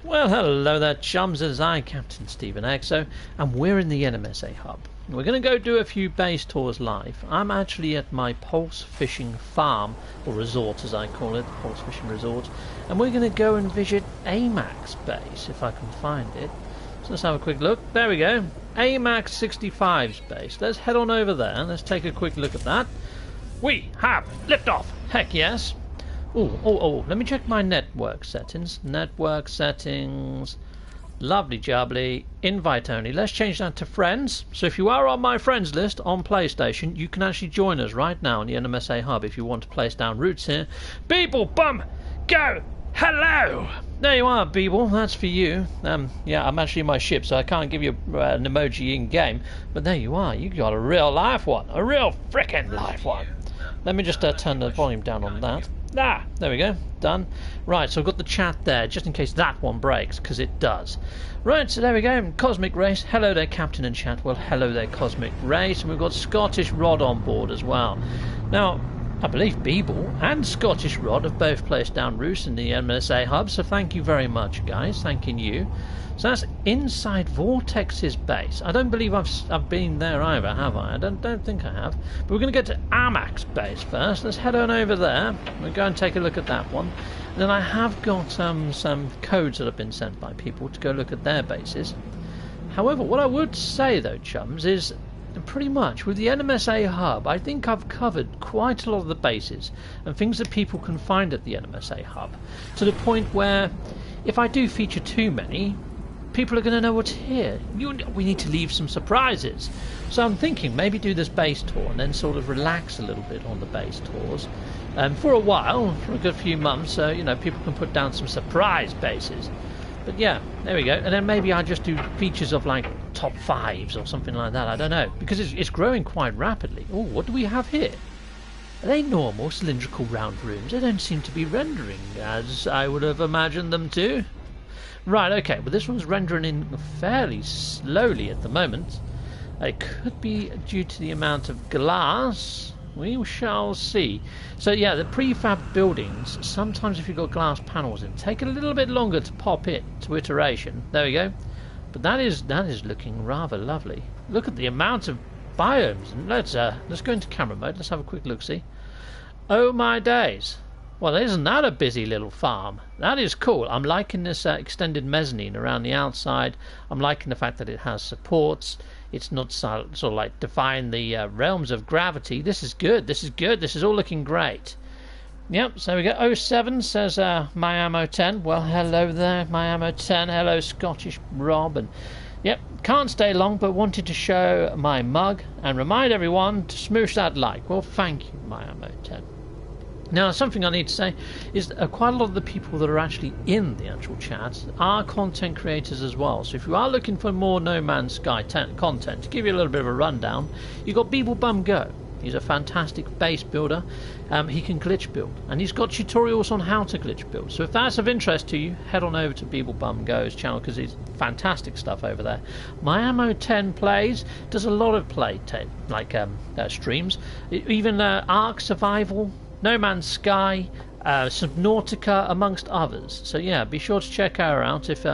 Well, hello there, chums. It is I, Captain Stephen Exo, and we're in the NMSA hub. We're going to go do a few base tours live. I'm actually at my Pulse Fishing Farm, or resort as I call it, Pulse Fishing Resort, and we're going to go and visit AMAX base, if I can find it. So let's have a quick look. There we go. AMAX 65's base. Let's head on over there. Let's take a quick look at that. We have liftoff. Heck yes. Oh, let me check my network settings. Network settings. Lovely jubbly. Invite only. Let's change that to friends. So if you are on my friends list on PlayStation, you can actually join us right now in the NMSA hub if you want to place down roots here. Beeble, bum, go, hello. There you are, Beeble. That's for you. Yeah, I'm actually in my ship, so I can't give you an emoji in-game. But there you are. You got a real life one. A real frickin' life one. Let me just turn the volume down on that. Ah, there we go, done. Right, so I've got the chat there, just in case that one breaks, because it does. Right, so there we go, Cosmic Race. Hello there, Captain and chat. Well, hello there, Cosmic Race. And we've got Scottish Rod on board as well. Now, I believe Beeble and Scottish Rod have both placed down roots in the NMSA hub, so thank you very much, guys. Thanking you. So that's Inside Vortex's base. I don't believe I've been there either, have I? I don't think I have. But we're going to get to AMAX base first. Let's head on over there. We'll go and take a look at that one. And then I have got some codes that have been sent by people to go look at their bases. However, what I would say though, chums, is pretty much with the NMSA hub, I think I've covered quite a lot of the bases and things that people can find at the NMSA hub, to the point where if I do feature too many, people are going to know what's here. We need to leave some surprises. So I'm thinking maybe do this base tour and then sort of relax a little bit on the base tours. For a while, for a good few months, you know, people can put down some surprise bases. But yeah, there we go. And then maybe I'll just do features of like top 5s or something like that. I don't know. Because it's growing quite rapidly. Oh, what do we have here? Are they normal cylindrical round rooms? They don't seem to be rendering as I would have imagined them to. Right, okay, but this one's rendering in fairly slowly at the moment. It could be due to the amount of glass. We shall see. So yeah, the prefab buildings, sometimes if you've got glass panels in, take a little bit longer to pop it to iteration. There we go. But that is looking rather lovely. Look at the amount of biomes. And let's go into camera mode. Let's have a quick look, see. Oh my days. Well, isn't that a busy little farm? That is cool. I'm liking this extended mezzanine around the outside. I'm liking the fact that it has supports. It's not sort of like defying the realms of gravity. This is good. This is good. This is all looking great. Yep, so we got 07 says my ammo 10. Well, hello there, my ammo 10. Hello, Scottish Rob. And yep, can't stay long, but wanted to show my mug and remind everyone to smoosh that like. Well, thank you, my ammo 10. Now, something I need to say is that quite a lot of the people that are actually in the actual chat are content creators as well. So if you are looking for more No Man's Sky content, to give you a little bit of a rundown, you've got Beeble Bum Go. He's a fantastic base builder. He can glitch build, and he's got tutorials on how to glitch build. So if that's of interest to you, head on over to Beeble Bum Go's channel, because he's fantastic stuff over there. My Ammo 10 plays, does a lot of streams, even Ark Survival, No Man's Sky, Subnautica, amongst others. So yeah, be sure to check her out if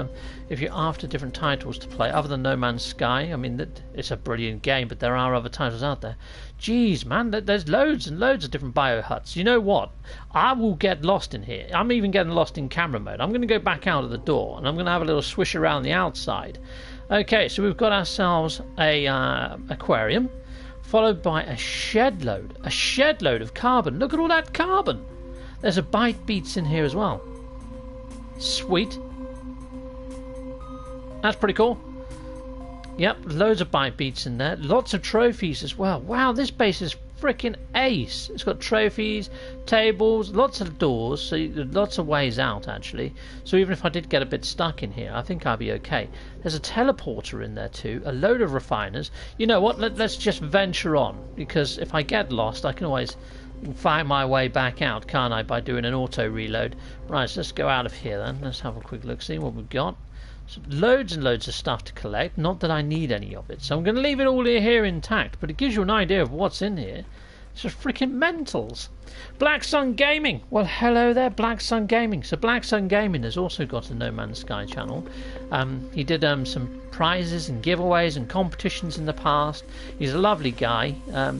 you're after different titles to play other than No Man's Sky. I mean, it's a brilliant game, but there are other titles out there. Jeez, man, there's loads and loads of different bio huts. You know what? I will get lost in here. I'm even getting lost in camera mode. I'm going to go back out of the door and I'm going to have a little swish around the outside. Okay, so we've got ourselves a aquarium, followed by a shed load of carbon. Look at all that carbon. There's a bite beats in here as well. Sweet. That's pretty cool. Yep, loads of bite beats in there. Lots of trophies as well. Wow, this base is freaking ace. It's got trophies, tables, lots of doors, so lots of ways out actually. So even if I did get a bit stuck in here, I think I'll be okay. There's a teleporter in there too, a load of refiners. You know what, let's just venture on, because if I get lost I can always find my way back out, can't I, by doing an auto reload. Right, so let's go out of here then. Let's have a quick look, see what we've got. So loads and loads of stuff to collect, not that I need any of it, so I'm going to leave it all here intact, but it gives you an idea of what's in here. It's just freaking mentals. Black Sun Gaming. Well, hello there, Black Sun Gaming. So Black Sun Gaming has also got a No Man's Sky channel. He did some prizes and giveaways and competitions in the past. He's a lovely guy.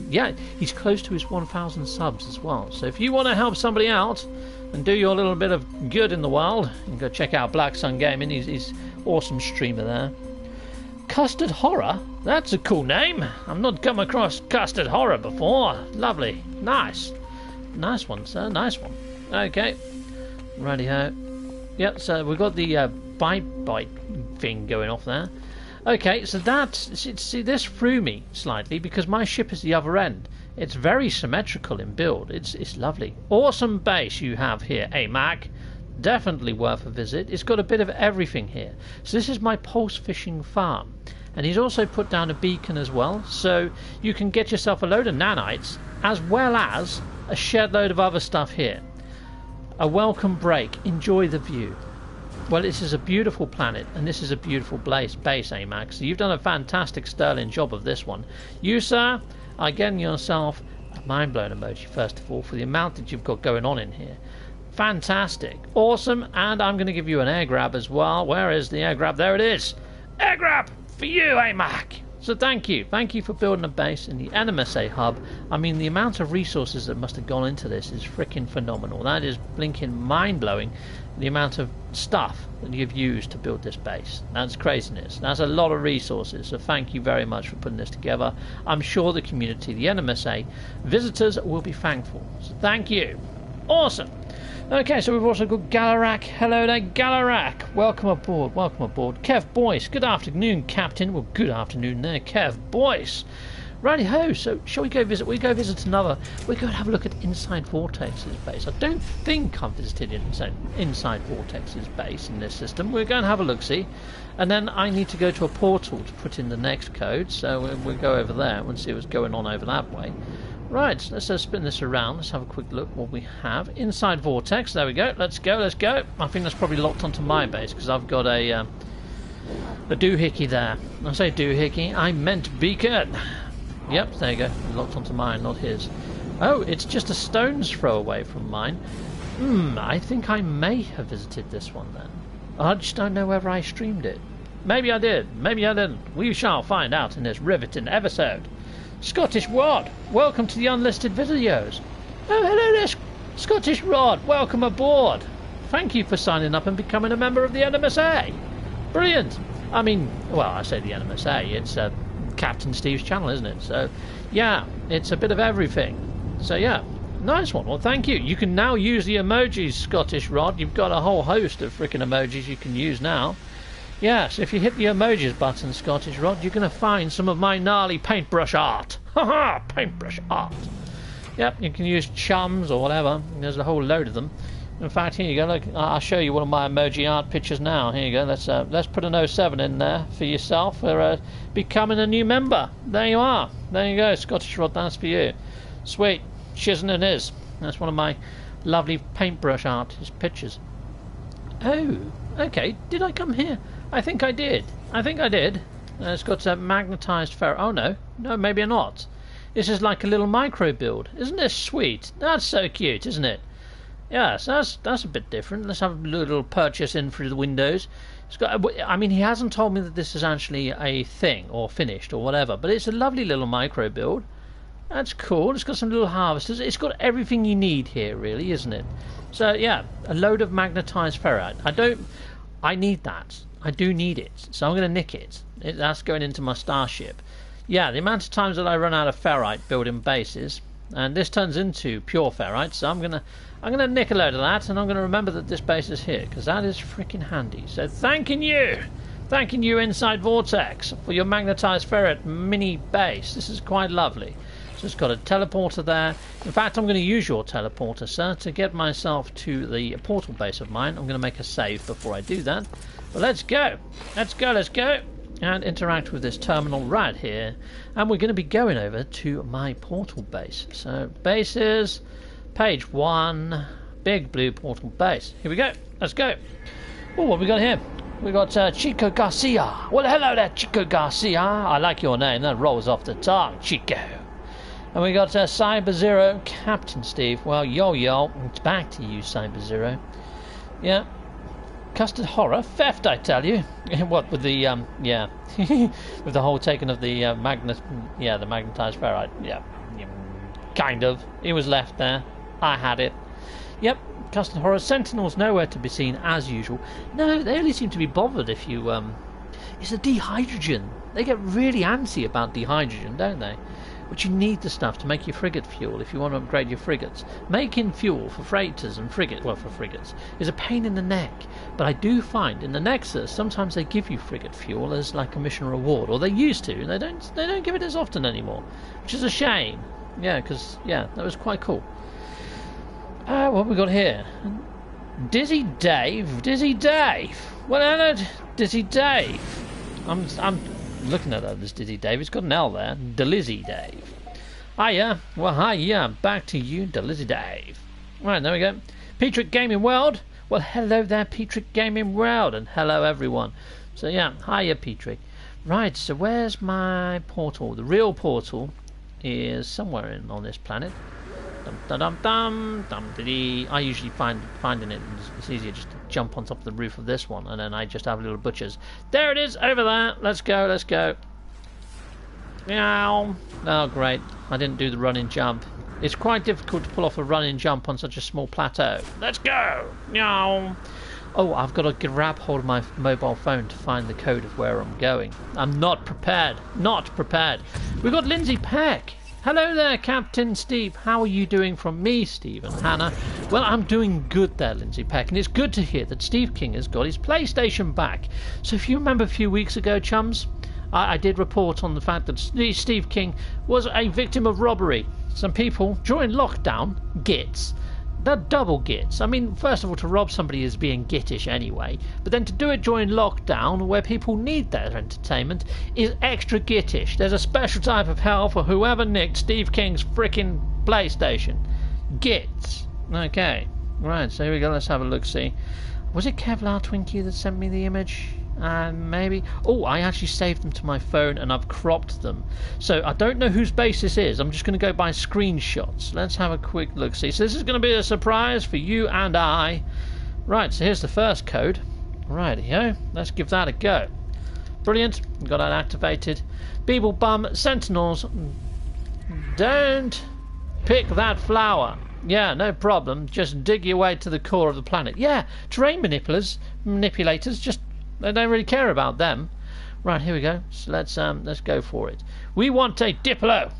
Yeah, he's close to his 1,000 subs as well. So if you want to help somebody out and do your little bit of good in the world, you can go check out Black Sun Gaming. He's awesome streamer there. Custard Horror? That's a cool name. I've not come across Custard Horror before. Lovely. Nice. Nice one, sir. Nice one. Okay. Righty-ho. Yep, so we've got the bite thing going off there. Okay, so that... See, this threw me slightly because my ship is the other end. It's very symmetrical in build. It's lovely. Awesome base you have here, Mac. Definitely worth a visit. It's got a bit of everything here. So this is my pulse fishing farm. And he's also put down a beacon as well. So you can get yourself a load of nanites as well as a shed load of other stuff here. A welcome break. Enjoy the view. Well, this is a beautiful planet, and this is a beautiful base, AMAX. So you've done a fantastic sterling job of this one. You, sir, are getting yourself a mind-blown emoji, first of all, for the amount that you've got going on in here. Fantastic. Awesome. And I'm going to give you an air grab as well. Where is the air grab? There it is. Air grab for you, AMAC. So thank you. Thank you for building a base in the NMSA hub. I mean, the amount of resources that must have gone into this is freaking phenomenal. That is blinking mind-blowing, the amount of stuff that you've used to build this base. That's craziness. That's a lot of resources. So thank you very much for putting this together. I'm sure the community, the NMSA visitors, will be thankful. So thank you. Awesome. Okay, so we've also got Galarak. Hello there, Galarak. Welcome aboard, welcome aboard. Kev Boyce, good afternoon, Captain. Well, good afternoon there, Kev Boyce. Righty-ho, so shall we go visit? We go visit another. We're going to have a look at Inside Vortex's base. I don't think I've visited Inside Vortex's base in this system. We're going to have a look-see. And then I need to go to a portal to put in the next code. So we'll go over there and see what's going on over that way. Right, let's spin this around. Let's have a quick look what we have. Inside Vortex, there we go. Let's go, let's go. I think that's probably locked onto my base because I've got a doohickey there. When I say doohickey, I meant beacon. Yep, there you go. Locked onto mine, not his. Oh, it's just a stone's throw away from mine. I think I may have visited this one then. I just don't know whether I streamed it. Maybe I did, maybe I didn't. We shall find out in this riveting episode. Scottish Rod, welcome to the unlisted videos. Oh, hello there, Scottish Rod, welcome aboard. Thank you for signing up and becoming a member of the NMSA. Brilliant. I mean, well, I say the NMSA, it's Captain Steve's channel, isn't it? So, yeah, it's a bit of everything. So, yeah, nice one. Well, thank you. You can now use the emojis, Scottish Rod. You've got a whole host of freaking emojis you can use now. Yes, if you hit the emojis button, Scottish Rod, you're going to find some of my gnarly paintbrush art. Haha, paintbrush art. Yep, you can use chums or whatever. There's a whole load of them. In fact, here you go. Look, I'll show you one of my emoji art pictures now. Here you go. Let's put an 07 in there for yourself for becoming a new member. There you are. There you go, Scottish Rod. That's for you. Sweet. Chisholm it is. That's one of my lovely paintbrush artist pictures. Oh, okay. Did I come here? I think I did. I think I did. It's got a magnetized ferro. Oh no, no, maybe not. This is like a little micro build. Isn't this sweet? That's so cute, isn't it? Yes, that's a bit different. Let's have a little purchase in through the windows. It's got. I mean, he hasn't told me that this is actually a thing or finished or whatever, but it's a lovely little micro build. That's cool. It's got some little harvesters. It's got everything you need here, really, isn't it? So yeah, a load of magnetized ferrite. I need that. I do need it, so I'm going to nick it. That's going into my starship. Yeah, the amount of times that I run out of ferrite building bases, and this turns into pure ferrite, so I'm gonna nick a load of that, and I'm gonna remember that this base is here because that is freaking handy. So thanking you, Inside Vortex, for your magnetized ferrite mini base. This is quite lovely. So it's got a teleporter there. In fact, I'm going to use your teleporter, sir, to get myself to the portal base of mine. I'm going to make a save before I do that. But let's go. Let's go, let's go. And interact with this terminal right here. And we're going to be going over to my portal base. So, bases, page 1, big blue portal base. Here we go. Let's go. Oh, what have we got here? We got Chico Garcia. Well, hello there, Chico Garcia. I like your name. That rolls off the tongue, Chico. And we got Cyber Zero, Captain Steve. Well, yo, it's back to you, Cyber Zero. Yeah. Custard horror, theft, I tell you. What with the yeah, with the whole taking of the the magnetized ferrite. Yeah, kind of. It was left there. I had it. Yep. Custard horror. Sentinels nowhere to be seen as usual. No, they only seem to be bothered if you it's the dehydrogen. They get really antsy about dehydrogen, don't they? But you need the stuff to make your frigate fuel if you want to upgrade your frigates. Making fuel for freighters and frigates is a pain in the neck. But I do find in the Nexus sometimes they give you frigate fuel as like a mission reward, or they used to, and they don't give it as often anymore, which is a shame. Yeah, because that was quite cool. What have we got here? Dizzy Dave. What on it? Dizzy Dave. I'm looking at that, this Dizzy Dave. It's got an L there. Delizzy Dave. Hiya. Well, hiya. Back to you, Delizzy Dave. Right, there we go. Petrick Gaming World. Well, hello there, Petrick Gaming World. And hello, everyone. So, yeah, hiya, Petrick. Right, so where's my portal? The real portal is somewhere on this planet. I usually finding it, it's easier just to jump on top of the roof of this one, and then I just have little butchers. There it is, over there. Let's go. Meow. Oh, great. I didn't do the running jump. It's quite difficult to pull off a running jump on such a small plateau. Let's go. Meow. Oh, I've got to grab hold of my mobile phone to find the code of where I'm going. I'm not prepared. We've got Lindsay Peck. Hello there, Captain Steve. How are you doing from me, Steve and Hannah? Well, I'm doing good there, Lindsay Peck, and it's good to hear that Steve King has got his PlayStation back. So if you remember a few weeks ago, chums, I did report on the fact that Steve King was a victim of robbery. Some people, during lockdown, gits. They're double gits. I mean, first of all, to rob somebody is being gittish anyway, but then to do it during lockdown, where people need their entertainment, is extra gittish. There's a special type of hell for whoever nicked Steve King's frickin' PlayStation. Gits. Okay. Right, so here we go. Let's have a look-see. Was it Kevlar Twinkie that sent me the image? Maybe. Oh, I actually saved them to my phone and I've cropped them. So I don't know whose base this is. I'm just going to go by screenshots. Let's have a quick look. See, so this is going to be a surprise for you and I. Right, so here's the first code. Rightio. Let's give that a go. Brilliant. Got that activated. Beeble Bum Sentinels. Don't pick that flower. Yeah, no problem. Just dig your way to the core of the planet. Yeah, terrain manipulators just... They don't really care about them. Right, here we go. So let's go for it. We want a Diplo.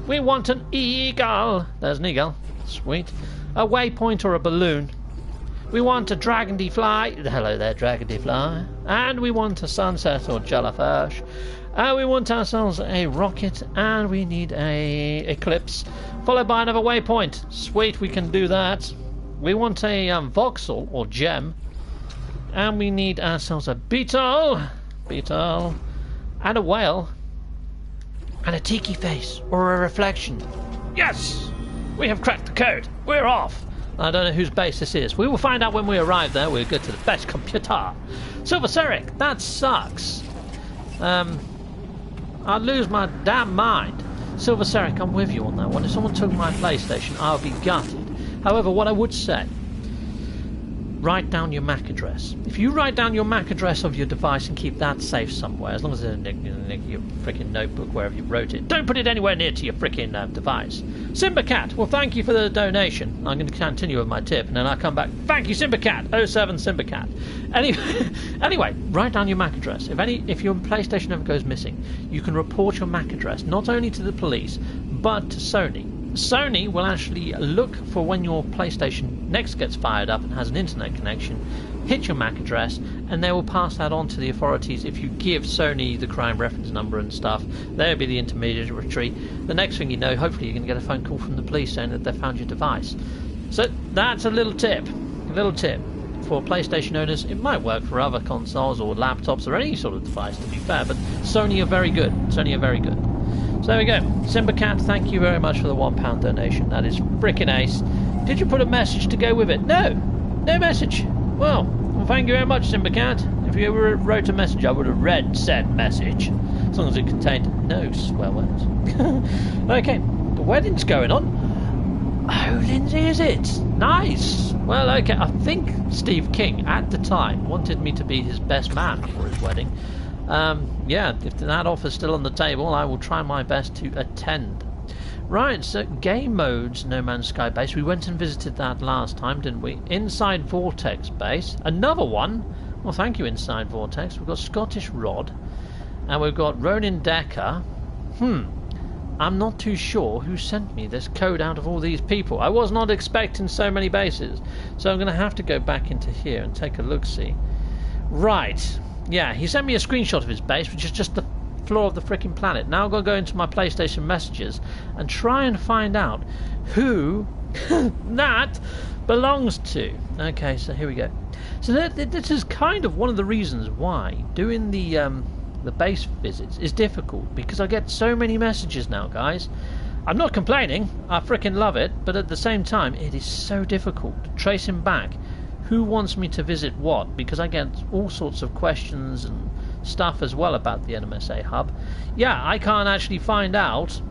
We want an eagle. There's an eagle. Sweet. A waypoint or a balloon. We want a dragondy fly. Hello there, dragondy fly. And we want a sunset or jellyfish. We want ourselves a rocket, and we need a eclipse, followed by another waypoint. Sweet, we can do that. We want a voxel or gem. And we need ourselves a beetle, and a whale, and a tiki face, or a reflection. Yes! We have cracked the code. We're off. I don't know whose base this is. We will find out when we arrive there. We'll go to the best computer. Silver Seric, that sucks. I'll lose my damn mind. Silver Seric, I'm with you on that one. If someone took my PlayStation, I'll be gutted. However, what I would say, write down your MAC address. If you write down your MAC address of your device and keep that safe somewhere, as long as it's in your freaking notebook wherever you wrote it, don't put it anywhere near to your freaking device. Simbacat, well, thank you for the donation. I'm going to continue with my tip, and then I'll come back. Thank you, Simbacat. 07 Simbacat. Anyway, write down your MAC address. If your PlayStation ever goes missing, you can report your MAC address not only to the police, but to Sony. Sony will actually look for when your PlayStation next gets fired up and has an internet connection, hit your MAC address, and they will pass that on to the authorities. If you give Sony the crime reference number and stuff, they'll be the intermediary. The next thing you know, hopefully you're going to get a phone call from the police saying that they found your device. So that's a little tip. For PlayStation owners. It might work for other consoles or laptops or any sort of device, to be fair, but Sony are very good. So there we go. Simbacat, thank you very much for the £1 donation. That is frickin' ace. Did you put a message to go with it? No message. Well, thank you very much, Simbacat. If you ever wrote a message, I would have read said message, as long as it contained no swear words. Okay, the wedding's going on. Oh, Lindsay, is it? Nice. Well, okay, I think Steve King, at the time, wanted me to be his best man for his wedding. Yeah, if that offer's still on the table, I will try my best to attend. Right, so game modes, No Man's Sky base. We went and visited that last time, didn't we? Inside Vortex base. Another one. Well, thank you, Inside Vortex. We've got Scottish Rod. And we've got Ronin Decker. I'm not too sure who sent me this code out of all these people. I was not expecting so many bases. So I'm going to have to go back into here and take a look-see. Right. Yeah, he sent me a screenshot of his base, which is just the floor of the freaking planet. Now I've got to go into my PlayStation messages and try and find out who that belongs to. Okay, so here we go. So this is kind of one of the reasons why doing the base visits is difficult, because I get so many messages now, guys. I'm not complaining, I freaking love it, but at the same time it is so difficult tracing back who wants me to visit what, because I get all sorts of questions and stuff as well about the NMSA hub. Yeah, I can't actually find out.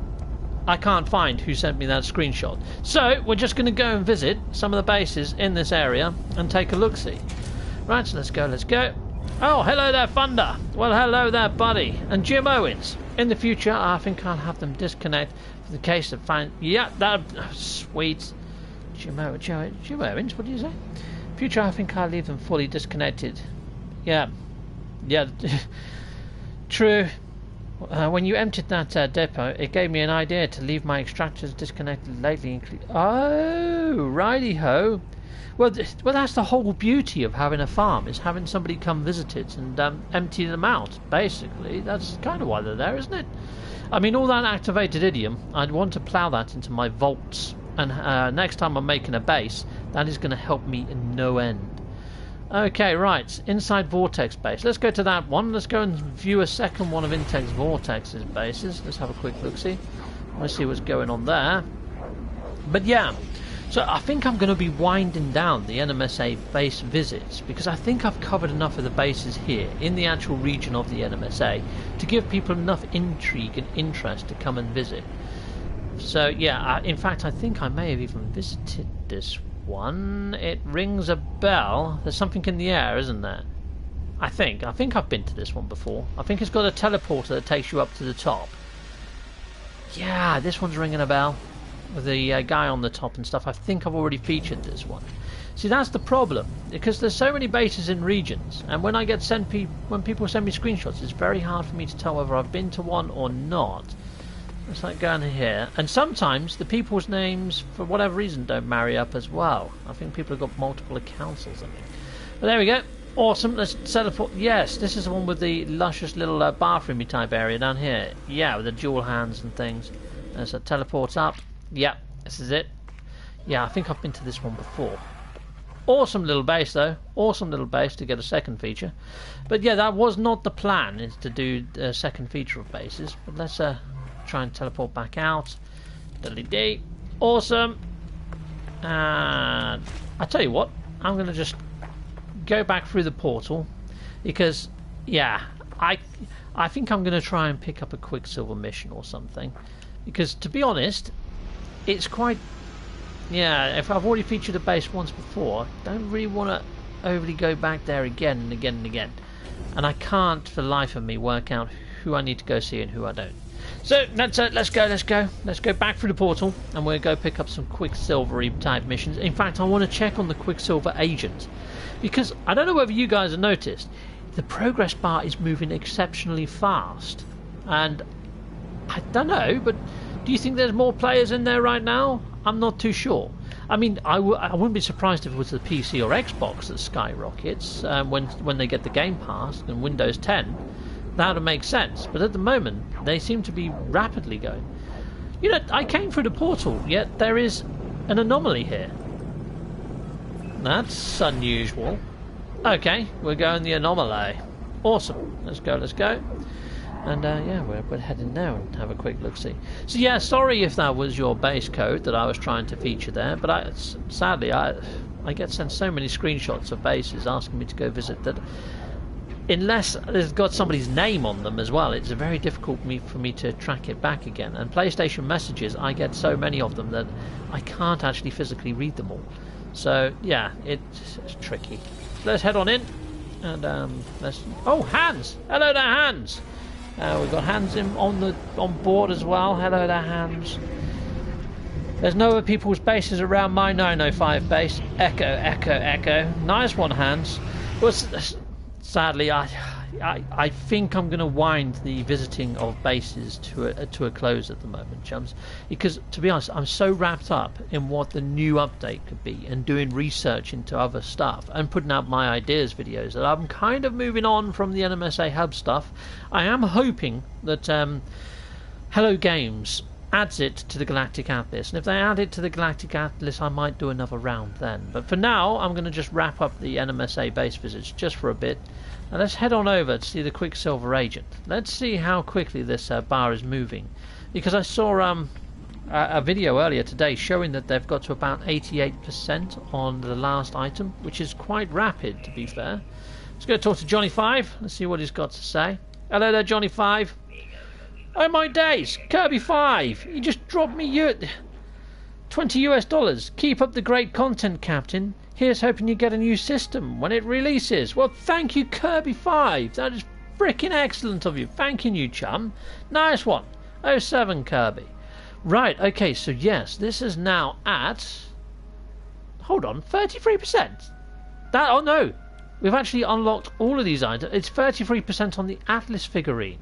I can't find who sent me that screenshot. So we're just going to go and visit some of the bases in this area and take a look-see. Right, so let's go. Oh, hello there, Thunder. Well, hello there, buddy. And Jim Owens. In the future, I think I'll have them disconnect for the case of find. Yeah, that sweet. Jim Owens. What do you say? Future, I think I'll leave them fully disconnected. Yeah, true. When you emptied that depot, it gave me an idea to leave my extractors disconnected lately. Oh, righty-ho. Well, that's the whole beauty of having a farm, is having somebody come visit it and empty them out, basically. That's kind of why they're there, isn't it? I mean, all that activated idiom, I'd want to plough that into my vaults. And next time I'm making a base, that is going to help me in no end. Okay, right. Inside Vortex base. Let's go to that one. Let's go and view a second one of Inside Vortex's bases. Let's have a quick look-see. Let's see what's going on there. But yeah, so I think I'm going to be winding down the NMSA base visits, because I think I've covered enough of the bases here in the actual region of the NMSA to give people enough intrigue and interest to come and visit. So yeah, in fact I think I may have even visited this one. It rings a bell. There's something in the air, isn't there? I think I've been to this one before. I think it's got a teleporter that takes you up to the top. Yeah, this one's ringing a bell with the guy on the top and stuff. I think I've already featured this one. See, that's the problem, because there's so many bases in regions, and when when people send me screenshots, it's very hard for me to tell whether I've been to one or not. Let's like go in here, and sometimes the people's names, for whatever reason, don't marry up as well. I think people have got multiple accounts or something. But there we go. Awesome. Let's teleport. Yes, this is the one with the luscious little bathroomy type area down here. Yeah, with the dual hands and things. As it teleports up. Yeah, this is it. Yeah, I think I've been to this one before. Awesome little base though. Awesome little base to get a second feature. But yeah, that was not the plan, is to do a second feature of bases. But let's try and teleport back out. Diddly-dee. Awesome. And I tell you what, I'm going to just go back through the portal, because yeah, I think I'm going to try and pick up a Quicksilver mission or something, because to be honest, it's quite, yeah, if I've already featured a base once before, I don't really want to overly go back there again and again and again, and I can't for the life of me work out who I need to go see and who I don't. So that's it. Let's go back through the portal, and we'll go pick up some Quicksilvery type missions. In fact, I want to check on the Quicksilver agent, because I don't know whether you guys have noticed, the progress bar is moving exceptionally fast, and I don't know, but do you think there's more players in there right now? I'm not too sure. I mean, I wouldn't be surprised if it was the PC or Xbox that skyrockets when they get the Game Pass and Windows 10. That would make sense, but at the moment they seem to be rapidly going. You know, I came through the portal, yet there is an anomaly here. That's unusual. Okay, we're going the anomaly. Awesome. Let's go. And yeah, we're heading there and have a quick look-see. So yeah, sorry if that was your base code that I was trying to feature there, but sadly I I get sent so many screenshots of bases asking me to go visit that unless there's got somebody's name on them as well, it's very difficult for me to track it back again. And PlayStation messages, I get so many of them that I can't actually physically read them all. So yeah, it's tricky. So let's head on in, and let's. Oh, Hans! Hello there, Hans. We've got Hans on board as well. Hello there, Hans. There's no other people's bases around my 905 base. Echo, echo, echo. Nice one, Hans. Well, sadly, I think I'm going to wind the visiting of bases to a close at the moment, chums. Because, to be honest, I'm so wrapped up in what the new update could be and doing research into other stuff and putting out my ideas videos that I'm kind of moving on from the NMSA hub stuff. I am hoping that Hello Games adds it to the Galactic Atlas, and if they add it to the Galactic Atlas I might do another round then. But for now I'm going to just wrap up the NMSA base visits just for a bit, and let's head on over to see the Quicksilver Agent. Let's see how quickly this bar is moving, because I saw a video earlier today showing that they've got to about 88% on the last item, which is quite rapid, to be fair. Let's go talk to Johnny 5. Let's see what he's got to say. Hello there, Johnny 5. Oh my days, Kirby 5, you just dropped me $20 US. Keep up the great content, Captain. Here's hoping you get a new system when it releases. Well, thank you, Kirby 5. That is freaking excellent of you. Thanking you, chum. Nice one. 07 Kirby. Right, okay, so yes, this is now at... Hold on, 33%? Oh no, we've actually unlocked all of these items. It's 33% on the Atlas figurine.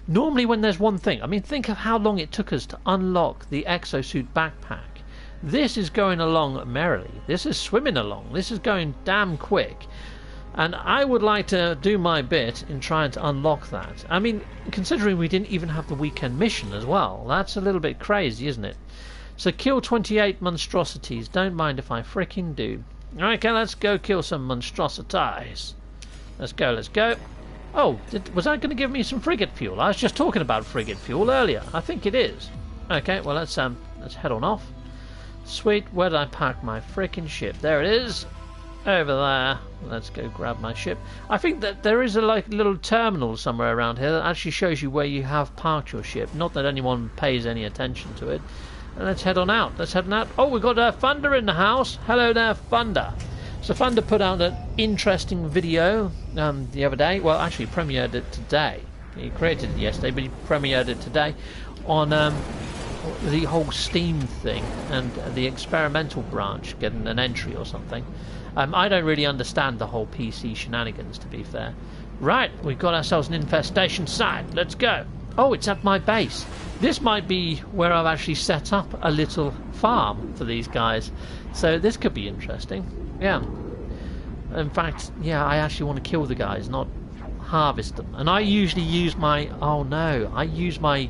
Normally when there's one thing, I mean, think of how long it took us to unlock the exosuit backpack. This is going along merrily. This is swimming along. This is going damn quick. And I would like to do my bit in trying to unlock that. I mean, considering we didn't even have the weekend mission as well, that's a little bit crazy, isn't it? So kill 28 monstrosities. Don't mind if I fricking do. Okay, let's go kill some monstrosities. Let's go, let's go. Oh, was that going to give me some frigate fuel? I was just talking about frigate fuel earlier. I think it is. Okay, well let's head on off. Sweet, where did I park my freaking ship? There it is. Over there. Let's go grab my ship. I think that there is a little terminal somewhere around here that actually shows you where you have parked your ship. Not that anyone pays any attention to it. And let's head on out. Let's head on out. Oh, we've got Thunder in the house. Hello there, Thunder. So Thunder put out an interesting video the other day. Well, actually premiered it today. He created it yesterday, but he premiered it today on the whole Steam thing and the experimental branch getting an entry or something. I don't really understand the whole PC shenanigans, to be fair. Right, we've got ourselves an infestation site. Let's go. Oh, it's at my base. This might be where I've actually set up a little farm for these guys. So this could be interesting. Yeah. In fact, yeah, I actually want to kill the guys, not harvest them. And I usually use my... Oh no, I use my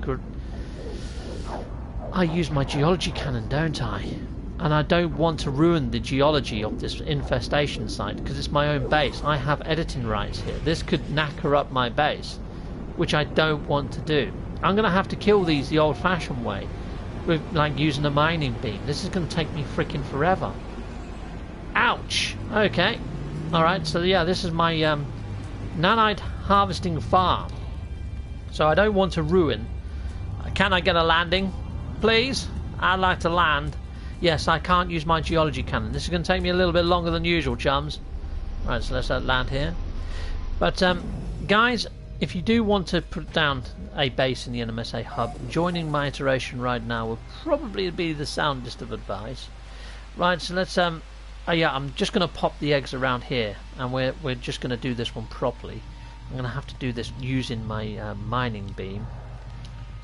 geology cannon, don't I? And I don't want to ruin the geology of this infestation site because it's my own base. I have editing rights here. This could knacker up my base, which I don't want to do. I'm going to have to kill these the old-fashioned way, with like using a mining beam. This is going to take me freaking forever. Ouch! Okay. Alright, so yeah, this is my nanite harvesting farm. So I don't want to ruin. Can I get a landing, please? I'd like to land. Yes, I can't use my geology cannon. This is going to take me a little bit longer than usual, chums. Right, so let's land here. But, guys, if you do want to put down a base in the NMSA hub, joining my iteration right now will probably be the soundest of advice. Right, so let's... yeah, I'm just going to pop the eggs around here, and we're just going to do this one properly. I'm going to have to do this using my mining beam.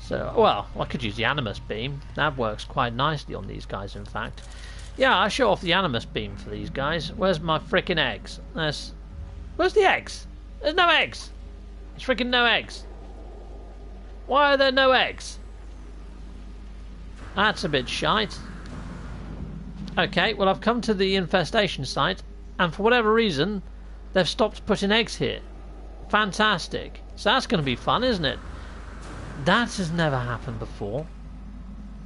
So, well, I could use the Animus beam. That works quite nicely on these guys, in fact. Yeah, I show off the Animus beam for these guys. Where's my frickin' eggs? Where's the eggs? There's no eggs. There's frickin' no eggs. Why are there no eggs? That's a bit shite. Okay, well, I've come to the infestation site, and for whatever reason, they've stopped putting eggs here. Fantastic. So that's going to be fun, isn't it? That has never happened before.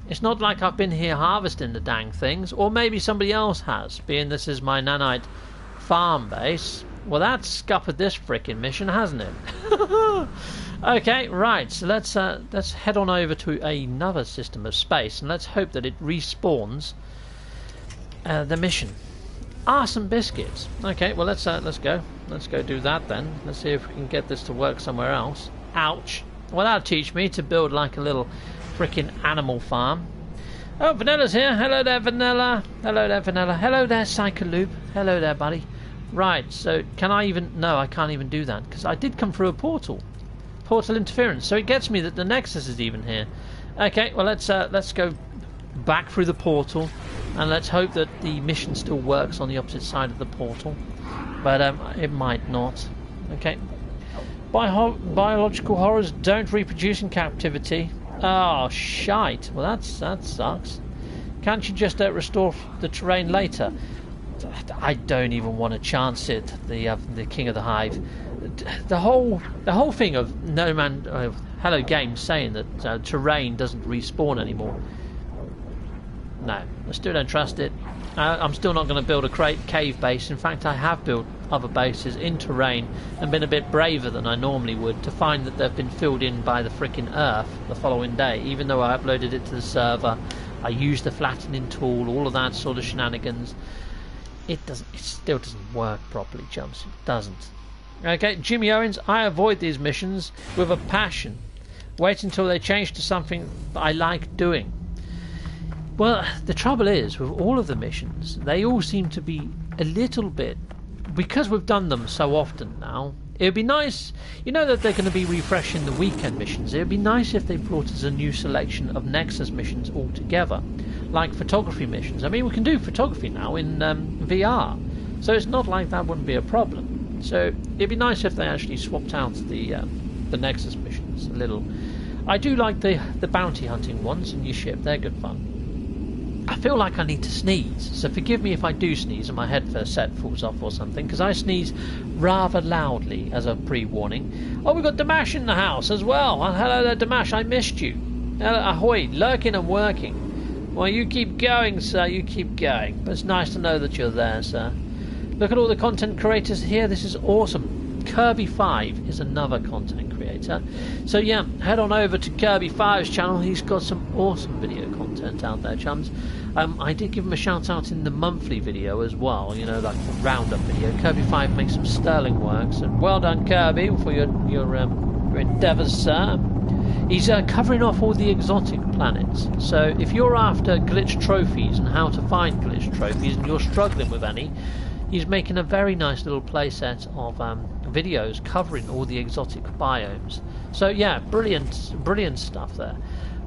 It's not like I've been here harvesting the dang things, or maybe somebody else has, being this is my nanite farm base. Well, that's scuppered this frickin' mission, hasn't it? Okay, right, so let's head on over to another system of space, and let's hope that it respawns the mission. Some biscuits. Okay, well, let's go. Let's go do that then. Let's see if we can get this to work somewhere else. Ouch. Well, that'll teach me to build like a little frickin' animal farm. Oh, Vanilla's here. Hello there, Vanilla. Hello there, Vanilla. Hello there, Psycholoop. Hello there, buddy. Right, so can I even... No, I can't even do that, because I did come through a portal. Portal interference. So it gets me that the Nexus is even here. Okay, well, let's go back through the portal, and let's hope that the mission still works on the opposite side of the portal. But it might not. Okay. Biological horrors don't reproduce in captivity. Oh, shite. Well, that sucks. Can't you just restore the terrain later? I don't even want to chance it. The King of the Hive. The whole thing of Hello Games saying that terrain doesn't respawn anymore. No, I still don't trust it. I'm still not going to build a cave base. In fact, I have built other bases in terrain and been a bit braver than I normally would to find that they've been filled in by the frickin' earth the following day. Even though I uploaded it to the server, I used the flattening tool, all of that sort of shenanigans. It still doesn't work properly, chumps. It doesn't. Okay, Jimmy Owens, I avoid these missions with a passion. Wait until they change to something I like doing. Well, the trouble is, with all of the missions, they all seem to be a little bit... Because we've done them so often now, it would be nice... You know that they're going to be refreshing the weekend missions. It would be nice if they brought us a new selection of Nexus missions altogether. Like photography missions. I mean, we can do photography now in VR. So it's not like that wouldn't be a problem. So it'd be nice if they actually swapped out the Nexus missions a little. I do like the bounty hunting ones in your ship. They're good fun. I feel like I need to sneeze, so forgive me if I do sneeze and my headphone set falls off or something, because I sneeze rather loudly as a pre-warning. Oh, we've got Damash in the house as well. Hello there, Damash, I missed you. Ahoy, lurking and working. Well, you keep going, sir, you keep going. But it's nice to know that you're there, sir. Look at all the content creators here, this is awesome. Kirby5 is another content creator. So yeah, head on over to Kirby5's channel. He's got some awesome video content out there, chums. I did give him a shout out in the monthly video as well, you know, like the roundup video. Kirby5 makes some sterling works, and well done, Kirby, for your endeavours, sir. He's covering off all the exotic planets. So if you're after glitch trophies and how to find glitch trophies, and you're struggling with any, he's making a very nice little playset of videos covering all the exotic biomes. So yeah, brilliant stuff there.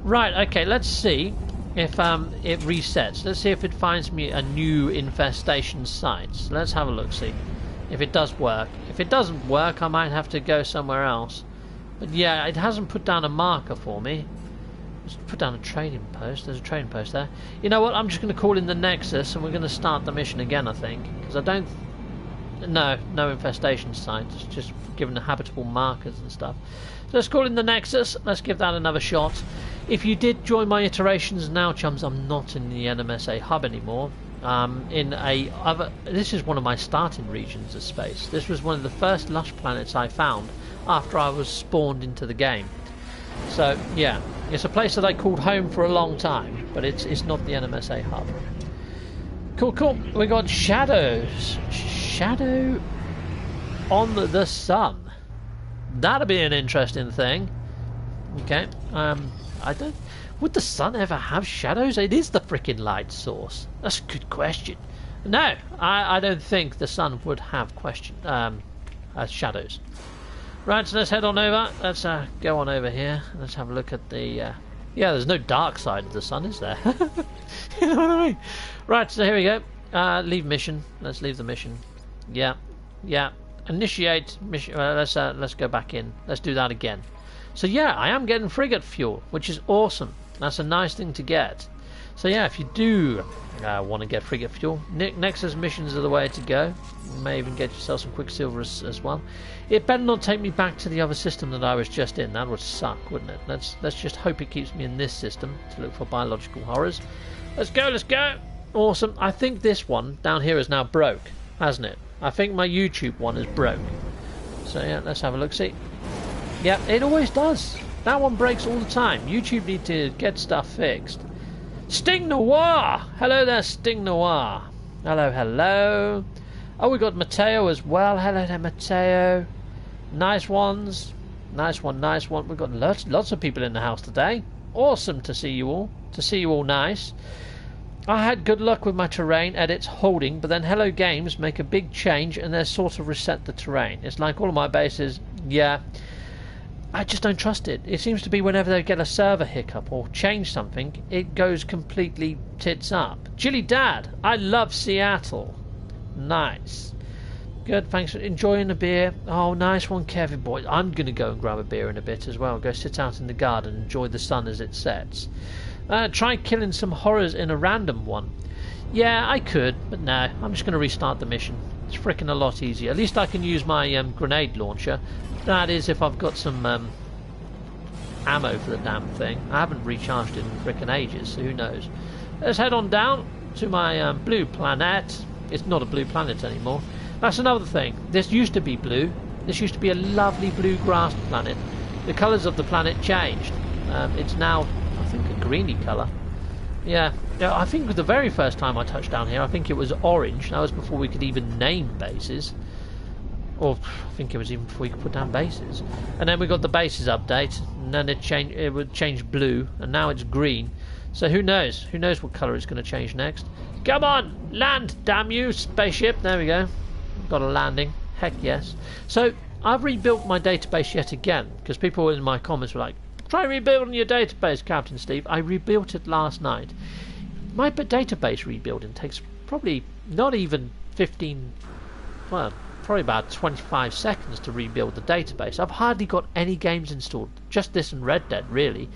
Right, okay, let's see if it resets. Let's see if it finds me a new infestation site. So let's have a look, see if it does work. If it doesn't work, I might have to go somewhere else. But yeah, it hasn't put down a marker for me. Let's put down a trading post. There's a trading post there. You know what? I'm just going to call in the Nexus, and we're going to start the mission again, I think. Because I don't... No infestation site. It's just given the habitable markers and stuff. So let's call in the Nexus. Let's give that another shot. If you did join my iterations now, chums, I'm not in the NMSA hub anymore. This is one of my starting regions of space. This was one of the first lush planets I found after I was spawned into the game. So yeah, it's a place that I called home for a long time, but it's not the NMSA hub. Cool. We got shadows. Shadow on the sun. That'll be an interesting thing. Okay. I don't. Would the sun ever have shadows? It is the freaking light source. That's a good question. No, I don't think the sun would have shadows. Right, so let's head on over. Let's go on over here. Let's have a look at the... yeah, there's no dark side of the sun, is there? You know what I mean? Right, so here we go. Leave mission. Let's leave the mission. Yeah. Initiate mission. Let's go back in. Let's do that again. So yeah, I am getting frigate fuel, which is awesome. That's a nice thing to get. So yeah, if you do want to get frigate fuel, Nexus missions are the way to go. may even get yourself some quicksilver as well. It better not take me back to the other system that I was just in. That would suck, wouldn't it? Let's just hope it keeps me in this system to look for biological horrors. Let's go, let's go! Awesome. I think this one down here is now broke, hasn't it? I think my YouTube one is broke. So yeah, let's have a look, see. Yeah, it always does. That one breaks all the time. YouTube need to get stuff fixed. Sting Noir! Hello there, Sting Noir. Hello, hello. Oh, we got Matteo as well. Hello there, Matteo. Nice ones. Nice one, nice one. We've got lots of people in the house today. Awesome to see you all. To see you all nice. I had good luck with my terrain edits holding, but then Hello Games make a big change and they sort of reset the terrain. It's like all of my bases, yeah. I just don't trust it. It seems to be whenever they get a server hiccup or change something, it goes completely tits up. Jilly Dad, I love Seattle. Nice. Good, thanks for enjoying the beer. Oh, nice one, Kevin boy. I'm going to go and grab a beer in a bit as well. Go sit out in the garden and enjoy the sun as it sets. Try killing some horrors in a random one. Yeah, I could, but no. I'm just going to restart the mission. It's freaking a lot easier. At least I can use my grenade launcher. That is if I've got some ammo for the damn thing. I haven't recharged it in freaking ages, so who knows. Let's head on down to my blue planet. It's not a blue planet anymore. That's another thing. This used to be blue. This used to be a lovely blue grass planet. The colours of the planet changed. It's now, I think, a greeny colour. Yeah, I think the very first time I touched down here, I think it was orange. That was before we could even name bases. Or I think it was even before we could put down bases. And then we got the bases update, and then it would change blue, and now it's green. So who knows? Who knows what colour it's going to change next? Come on, land, damn you, spaceship. There we go. Got a landing. Heck yes. So I've rebuilt my database yet again, because people in my comments were like, try rebuilding your database, Captain Steve. I rebuilt it last night. My database rebuilding takes probably not even 15, well, probably about 25 seconds to rebuild the database. I've hardly got any games installed. Just this and Red Dead, really.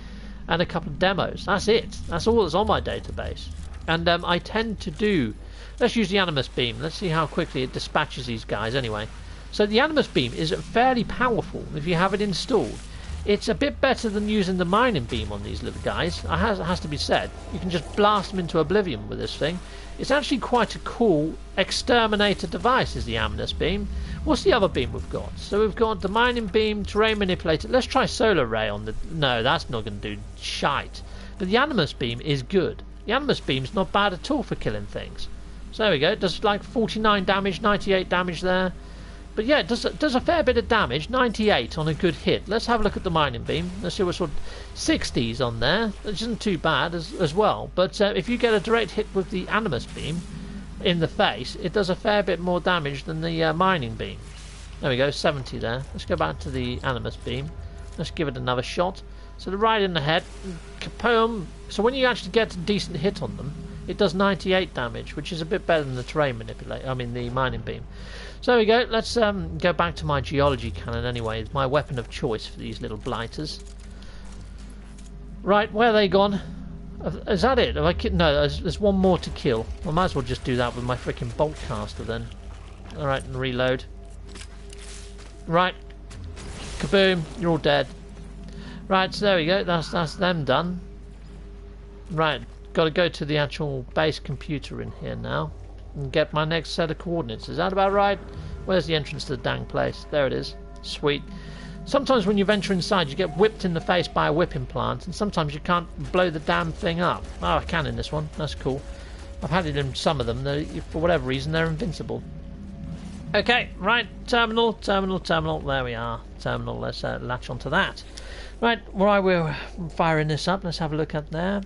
And a couple of demos. That's it. That's all that's on my database. And I tend to do... Let's use the Animus Beam. Let's see how quickly it dispatches these guys anyway. So the Animus Beam is fairly powerful if you have it installed. It's a bit better than using the mining beam on these little guys. It has to be said. You can just blast them into oblivion with this thing. It's actually quite a cool exterminator device, is the Animus Beam. What's the other beam we've got? So we've got the mining beam, terrain manipulator. Let's try solar ray on the... No, that's not going to do shite. But the Animus Beam is good. The Animus Beam's not bad at all for killing things. So there we go. It does like 49 damage, 98 damage there. But yeah, it does a fair bit of damage. 98 on a good hit. Let's have a look at the mining beam. Let's see what sort of 60s on there. Which isn't too bad as well. But if you get a direct hit with the Animus Beam in the face, it does a fair bit more damage than the mining beam. There we go, 70 there. Let's go back to the Animus Beam. Let's give it another shot. So the right in the head. Kapoom. So when you actually get a decent hit on them, it does 98 damage, which is a bit better than the terrain manipulator. I mean the mining beam. So there we go. Let's go back to my geology cannon anyway. It's my weapon of choice for these little blighters. Right, where are they gone? Is that it? No, there's one more to kill. I might as well just do that with my freaking bolt caster then. Alright, and reload. Right. Kaboom. You're all dead. Right, so there we go. That's them done. Right. Got to go to the actual base computer in here now and get my next set of coordinates. Is that about right? Where's the entrance to the dang place? There it is. Sweet. Sometimes when you venture inside you get whipped in the face by a whipping plant, and sometimes you can't blow the damn thing up. Oh, I can in this one. That's cool. I've had it in some of them. For whatever reason they're invincible. Okay, right. Terminal. There we are. Terminal. Let's latch onto that. Right, while we're firing this up, let's have a look at there.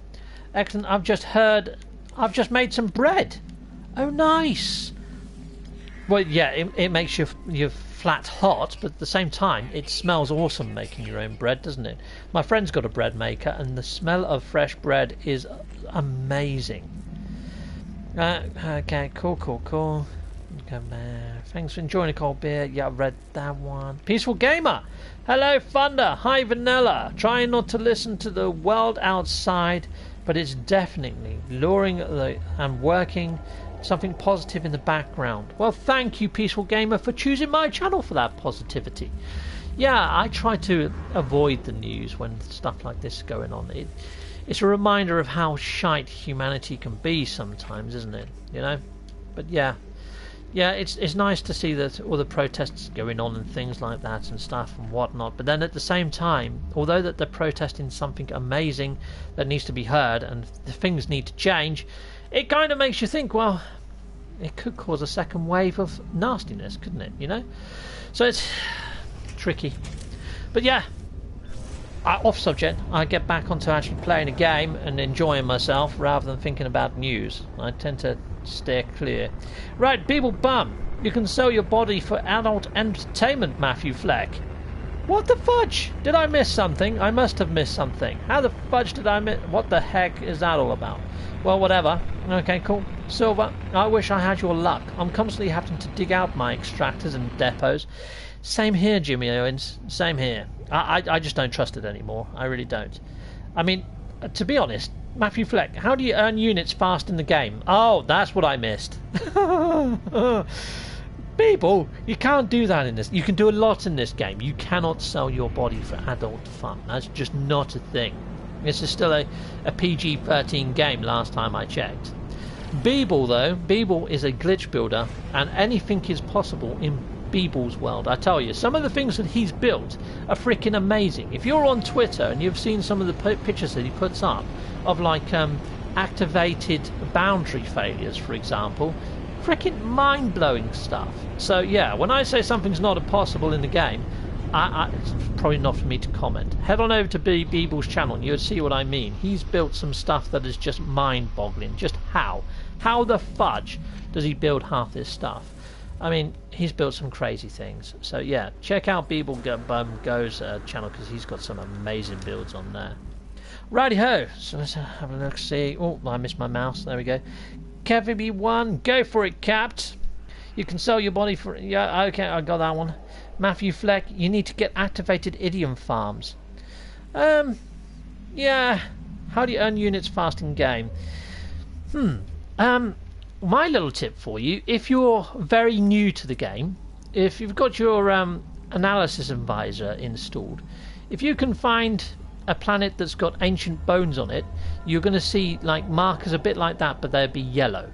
Excellent. I've just made some bread. Oh, nice. Well, yeah, it makes your flat hot, but at the same time, it smells awesome making your own bread, doesn't it? My friend's got a bread maker, and the smell of fresh bread is amazing. Okay, cool. Come there. Thanks for enjoying a cold beer. Yeah, I read that one. Peaceful Gamer. Hello, Thunder. Hi, Vanilla. Trying not to listen to the world outside, but it's definitely luring and working something positive in the background. Well, thank you, Peaceful Gamer, for choosing my channel for that positivity. Yeah, I try to avoid the news when stuff like this is going on. It's a reminder of how shite humanity can be sometimes, isn't it? You know? But yeah, it's nice to see that all the protests going on and things like that and stuff and whatnot. But then at the same time, although that they're protesting something amazing that needs to be heard and the things need to change, it kind of makes you think, well, it could cause a second wave of nastiness, couldn't it? You know? So it's tricky. But yeah, off subject, I get back onto actually playing a game and enjoying myself rather than thinking about news. I tend to steer clear. Right, Beeble Bum, you can sell your body for adult entertainment, Matthew Fleck. What the fudge? Did I miss something? I must have missed something. How the fudge did I miss? What the heck is that all about? Well, whatever. Okay, cool. Silver, I wish I had your luck. I'm constantly having to dig out my extractors and depots. Same here, Jimmy Owens. Same here. I just don't trust it anymore. I really don't. I mean, to be honest, Matthew Fleck, how do you earn units fast in the game? Oh, that's what I missed. People, you can't do that in this. You can do a lot in this game. You cannot sell your body for adult fun. That's just not a thing. This is still a PG-13 game last time I checked. Beeble, though, Beeble is a glitch builder, and anything is possible in Beeble's world. I tell you, some of the things that he's built are freaking amazing. If you're on Twitter and you've seen some of the pictures that he puts up of like activated boundary failures, for example, freaking mind-blowing stuff. So yeah, when I say something's not possible in the game, it's probably not for me to comment. Head on over to Beeble's channel and you'll see what I mean. He's built some stuff that is just mind-boggling. Just how the fudge does he build half this stuff? I mean, he's built some crazy things. So yeah, check out Beeble Go's channel because he's got some amazing builds on there. Righty ho, so let's have a look, see. Oh, I missed my mouse. There we go. Kevin B1, go for it, Capt. You can sell your body for... Yeah, okay, I got that one. Matthew Fleck, you need to get activated idiom farms. Yeah. How do you earn units fast in game? My little tip for you, if you're very new to the game, if you've got your analysis advisor installed, if you can find a planet that's got ancient bones on it, you're going to see like markers a bit like that, but they'll be yellow.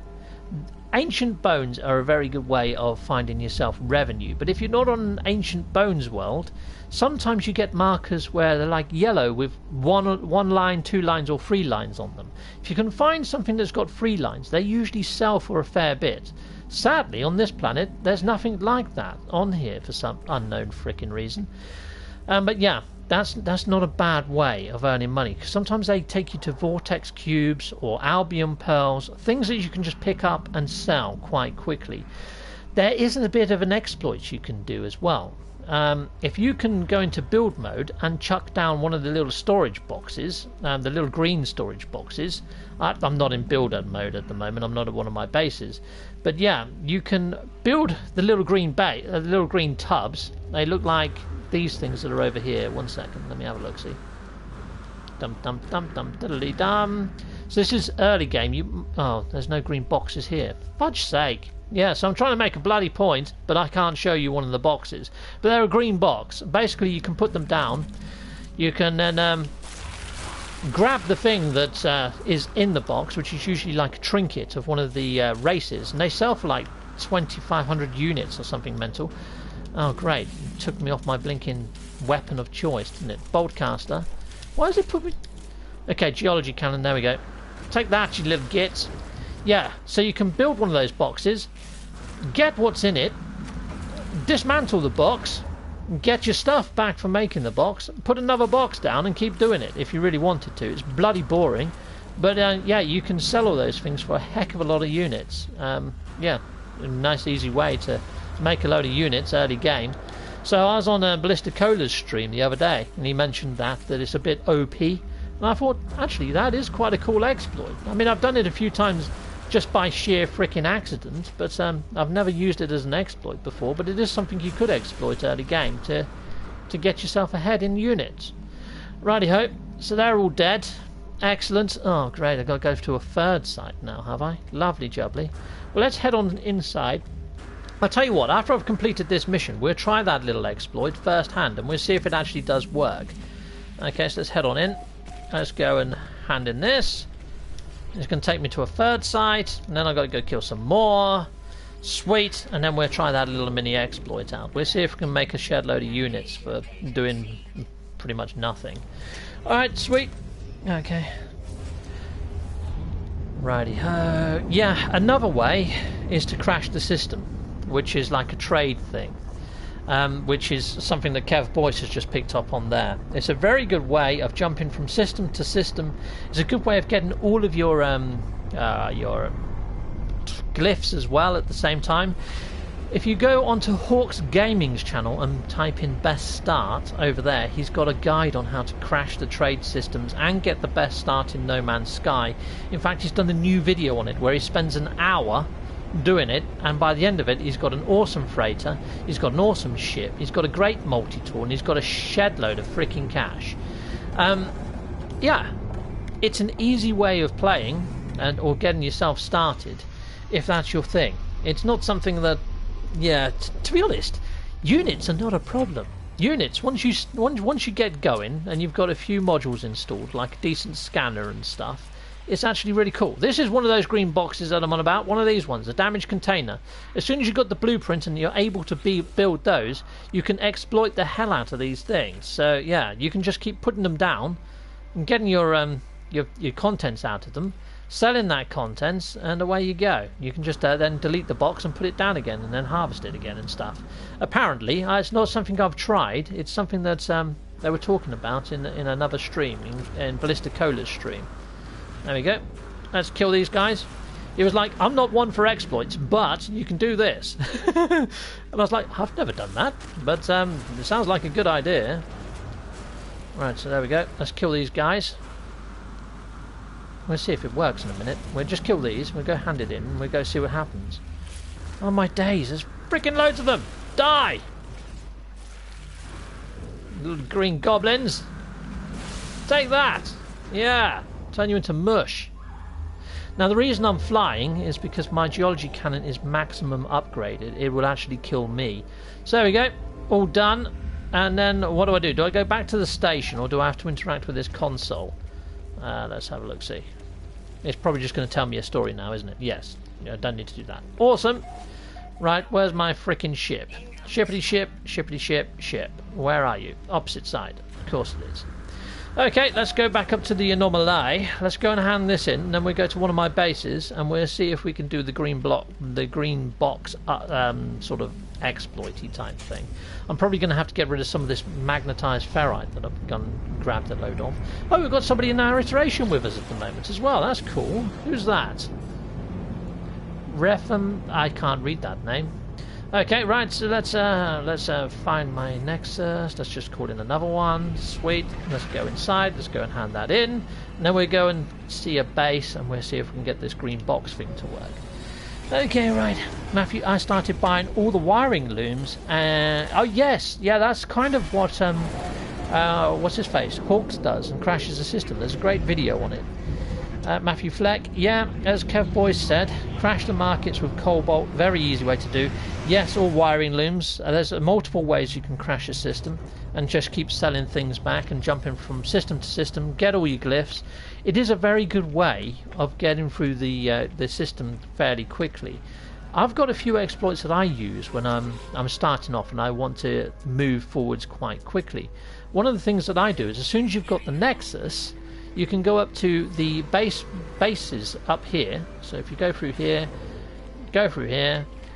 Ancient bones are a very good way of finding yourself revenue, but if you're not on an ancient bones world, sometimes you get markers where they're like yellow with one line, 2 lines or 3 lines on them. If you can find something that's got 3 lines, they usually sell for a fair bit. Sadly, on this planet, there's nothing like that on here for some unknown frickin' reason. But yeah, that's not a bad way of earning money, because sometimes they take you to vortex cubes or albion pearls, things that you can just pick up and sell quite quickly. There is a bit of an exploit you can do as well. If you can go into build mode and chuck down one of the little storage boxes, the little green storage boxes. I'm not in builder mode at the moment. I'm not at one of my bases, but yeah, you can build the little green the little green tubs. They look like these things that are over here. One second, let me have a look. See, dum dum dum dum diddly dum. So this is early game. Oh, there's no green boxes here. Fudge sake. Yeah, so I'm trying to make a bloody point, but I can't show you one of the boxes. But they're a green box. Basically, you can put them down. You can then grab the thing that is in the box, which is usually like a trinket of one of the races, and they sell for like 2,500 units or something mental. Oh, great. It took me off my blinking weapon of choice, didn't it? Boltcaster. Why does it put me... Okay, geology cannon, there we go. Take that, you little gits. Yeah, so you can build one of those boxes, get what's in it, dismantle the box, get your stuff back from making the box, put another box down and keep doing it if you really wanted to. It's bloody boring, but yeah, you can sell all those things for a heck of a lot of units. Yeah, a nice easy way to make a load of units early game. So I was on Ballista Cola's stream the other day, and he mentioned that it's a bit OP, and I thought, actually, that is quite a cool exploit. I mean, I've done it a few times just by sheer frickin' accident, but I've never used it as an exploit before, but it is something you could exploit early game to get yourself ahead in units. Righty-ho, so they're all dead. Excellent. Oh, great. I've got to go to a third site now, have I? Lovely jubbly. Well, let's head on inside. I'll tell you what, after I've completed this mission, we'll try that little exploit firsthand, and we'll see if it actually does work. Okay, so let's head on in. Let's go and hand in this. It's going to take me to a third site, and then I've got to go kill some more. Sweet, and then we'll try that little mini exploit out. We'll see if we can make a shed load of units for doing pretty much nothing. Alright, sweet. Okay. Righty-ho. Yeah, another way is to crash the system, which is like a trade thing, which is something that Kev Boyce has just picked up on there. It's a very good way of jumping from system to system. It's a good way of getting all of your glyphs as well at the same time. If you go onto Hawk's Gaming's channel and type in best start over there, he's got a guide on how to crash the trade systems and get the best start in No Man's Sky. In fact, he's done a new video on it where he spends an hour doing it, and by the end of it he's got an awesome freighter, he's got an awesome ship, he's got a great multi-tool, and he's got a shed load of freaking cash. Yeah, it's an easy way of playing or getting yourself started if that's your thing. It's not something that, yeah, to be honest, units are not a problem. Units, once you get going and you've got a few modules installed, like a decent scanner and stuff, it's actually really cool. This is one of those green boxes that I'm on about, one of these ones, a damaged container. As soon as you've got the blueprint and you're able to build those, you can exploit the hell out of these things. So yeah, you can just keep putting them down and getting your contents out of them, selling that contents, and away you go. You can just then delete the box and put it down again and then harvest it again and stuff. Apparently, it's not something I've tried, it's something that they were talking about in another stream, in Ballista Cola's stream. There we go. Let's kill these guys. He was like, I'm not one for exploits, but you can do this. And I was like, I've never done that, but it sounds like a good idea. Right, so there we go. Let's kill these guys. We'll see if it works in a minute. We'll just kill these, we'll go hand it in, and we'll go see what happens. Oh my days, there's freaking loads of them! Die! Little green goblins! Take that! Yeah! Turn you into mush. Now the reason I'm flying is because my geology cannon is maximum upgraded. It will actually kill me. So there we go. All done. And then what do I do? Do I go back to the station or do I have to interact with this console? Let's have a look, see. It's probably just going to tell me a story now, isn't it? Yes. I don't need to do that. Awesome. Right, where's my frickin' ship? Shippity ship, shippity ship, ship. Where are you? Opposite side. Of course it is. Okay, let's go back up to the anomaly. Let's go and hand this in, and then we go to one of my bases, and we'll see if we can do the green box sort of exploity type thing. I'm probably going to have to get rid of some of this magnetized ferrite that I've gone and grabbed a load of. Oh, we've got somebody in our iteration with us at the moment as well. That's cool. Who's that? I can't read that name. Okay, right, so let's find my Nexus. Let's just call in another one. Sweet. Let's go inside. Let's go and hand that in. And then we'll go and see a base, and we'll see if we can get this green box thing to work. Okay, right. Matthew, I started buying all the wiring looms. Oh, yes. Yeah, that's kind of what, what's his face? Hawks does and crashes the system. There's a great video on it. Matthew Fleck, yeah, as Kev Boyce said, crash the markets with Cobalt, very easy way to do. Yes, all wiring looms. There's multiple ways you can crash a system and just keep selling things back and jumping from system to system, get all your glyphs. It is a very good way of getting through the system fairly quickly. I've got a few exploits that I use when I'm starting off and I want to move forwards quite quickly. One of the things that I do is as soon as you've got the Nexus, you can go up to the bases up here. So if you go through here,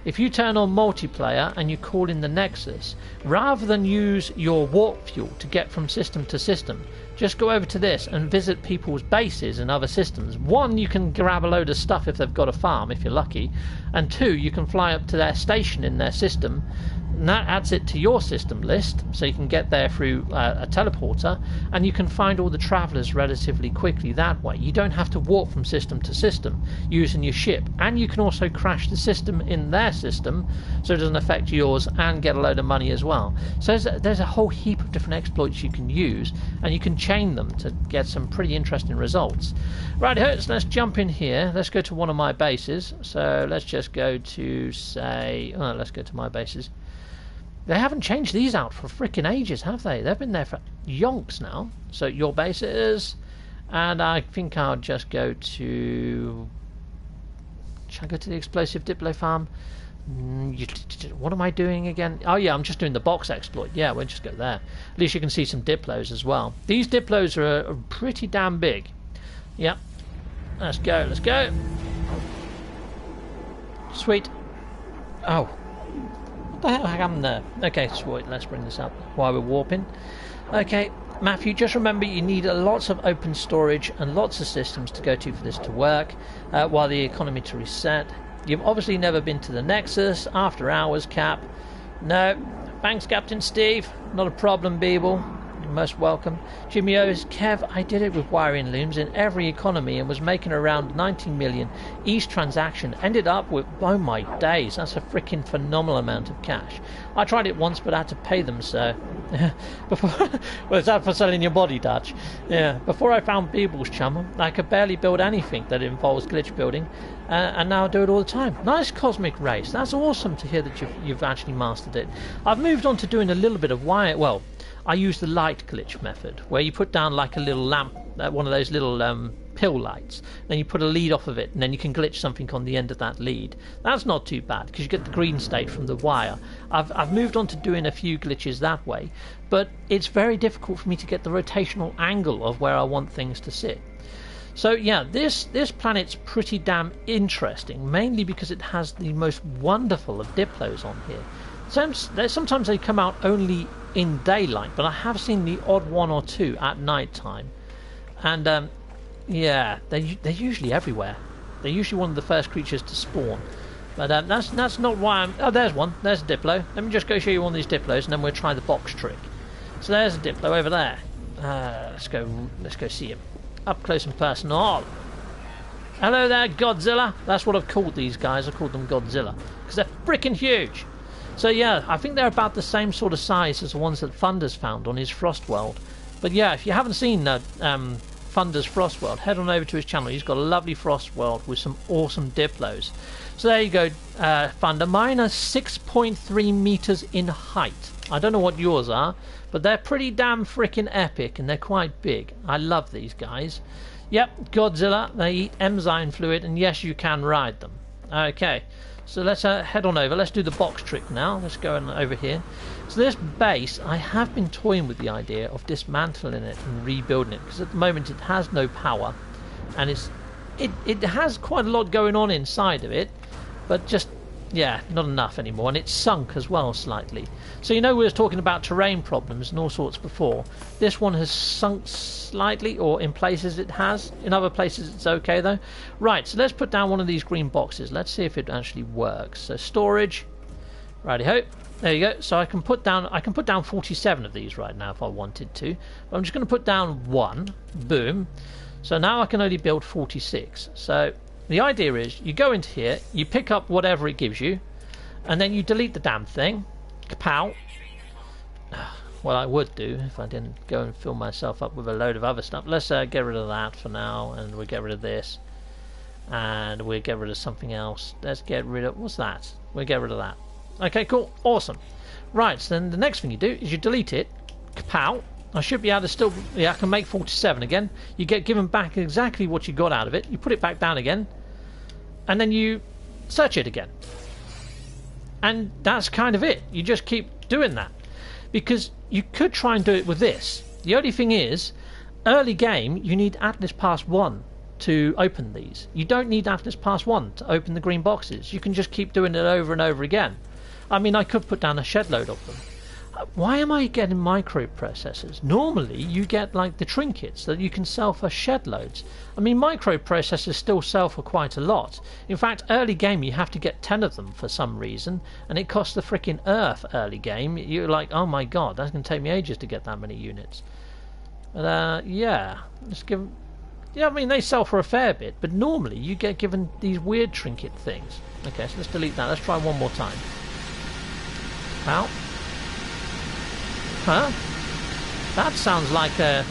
if you turn on multiplayer and you call in the Nexus, rather than use your warp fuel to get from system to system, just go over to this and visit people's bases and other systems. One, you can grab a load of stuff if they've got a farm, if you're lucky, and two, you can fly up to their station in their system, and that adds it to your system list, so you can get there through a teleporter, and you can find all the travellers relatively quickly that way. You don't have to warp from system to system using your ship, and you can also crash the system in their system so it doesn't affect yours and get a load of money as well. So there's a whole heap of different exploits you can use, and you can chain them to get some pretty interesting results. Right, so let's jump in here. Let's go to one of my bases. So let's just go to, say, let's go to my bases. They haven't changed these out for frickin' ages, have they? They've been there for yonks now. So your base is, and I think I'll just go to... Shall I go to the explosive Diplo farm? What am I doing again? Oh yeah, I'm just doing the box exploit. Yeah, we'll just go there. At least you can see some Diplos as well. These Diplos are pretty damn big. Yep. Let's go, let's go. Sweet. Oh. What the hell happened there? Okay, sweet. Let's bring this up while we're warping. Okay, Matthew, just remember you need lots of open storage and lots of systems to go to for this to work, while the economy to reset. You've obviously never been to the Nexus, after hours cap. No. Thanks, Captain Steve. Not a problem, Beeble. You're most welcome. Jimmy O's, Kev, I did it with wiring looms in every economy and was making around 19 million each transaction. Ended up with, oh my days, that's a freaking phenomenal amount of cash. I tried it once, but I had to pay them, so... Before, well, is that for selling your body, Dutch? Yeah. Before I found Beeble's chum, I could barely build anything that involves glitch building, and now I do it all the time. Nice cosmic race. That's awesome to hear that you've actually mastered it. I've moved on to doing a little bit of wire. Well, I use the light glitch method, where you put down like a little lamp, one of those little pill lights, then you put a lead off of it, and then you can glitch something on the end of that lead. That's not too bad because you get the green state from the wire. I've moved on to doing a few glitches that way, but it's very difficult for me to get the rotational angle of where I want things to sit. So yeah, this planet's pretty damn interesting, mainly because it has the most wonderful of Diplos on here. Sometimes they come out only in daylight, but I have seen the odd one or two at night time, and yeah, they're usually everywhere. They're usually one of the first creatures to spawn. But that's not why I'm... Oh, there's one. There's a Diplo. Let me just go show you one of these Diplos, and then we'll try the box trick. So there's a Diplo over there. Let's go see him. Up close and personal. Oh. Hello there, Godzilla. That's what I've called these guys. I called them Godzilla. Because they're freaking huge. So yeah, I think they're about the same sort of size as the ones that Thunder's found on his Frost World. But yeah, if you haven't seen Thunder's Frost World, head on over to his channel. He's got a lovely Frost World with some awesome Diplos. So there you go, Thunder. Mine are 6.3 meters in height. I don't know what yours are, but they're pretty damn freaking epic, and they're quite big. I love these guys. Yep, Godzilla. They eat enzyme fluid, and yes, you can ride them. Okay, so let's head on over. Let's do the box trick now. Let's go on over here. So this base, I have been toying with the idea of dismantling it and rebuilding it, because at the moment it has no power, and it has quite a lot going on inside of it, but just, yeah, not enough anymore, and it's sunk as well slightly. So you know we were talking about terrain problems and all sorts before. This one has sunk slightly, or in places it has. In other places it's okay though. Right, so let's put down one of these green boxes. Let's see if it actually works. So storage, righty-ho. There you go. So I can put down 47 of these right now if I wanted to. But I'm just going to put down one. Boom. So now I can only build 46. So the idea is you go into here, you pick up whatever it gives you, and then you delete the damn thing. Kapow. Well, I would do if I didn't go and fill myself up with a load of other stuff. Let's get rid of that for now, and we'll get rid of this. And we'll get rid of something else. Let's get rid of... What's that? We'll get rid of that. Okay, cool. Awesome. Right, so then the next thing you do is you delete it. Kapow. I should be able to still... Yeah, I can make 47 again. You get given back exactly what you got out of it. You put it back down again. And then you search it again. And that's kind of it. You just keep doing that. Because you could try and do it with this. The only thing is, early game, you need Atlas Pass 1 to open these. You don't need Atlas Pass 1 to open the green boxes. You can just keep doing it over and over again. I mean, I could put down a shed load of them. Why am I getting microprocessors? Normally, you get like the trinkets that you can sell for shed loads. I mean, microprocessors still sell for quite a lot. In fact, early game, you have to get 10 of them for some reason, and it costs the freaking earth early game. You're like, oh my god, that's going to take me ages to get that many units. But, yeah, just give... Yeah, I mean, they sell for a fair bit, but normally you get given these weird trinket things. Okay, so let's delete that. Let's try one more time. Wow. Huh? That sounds like a...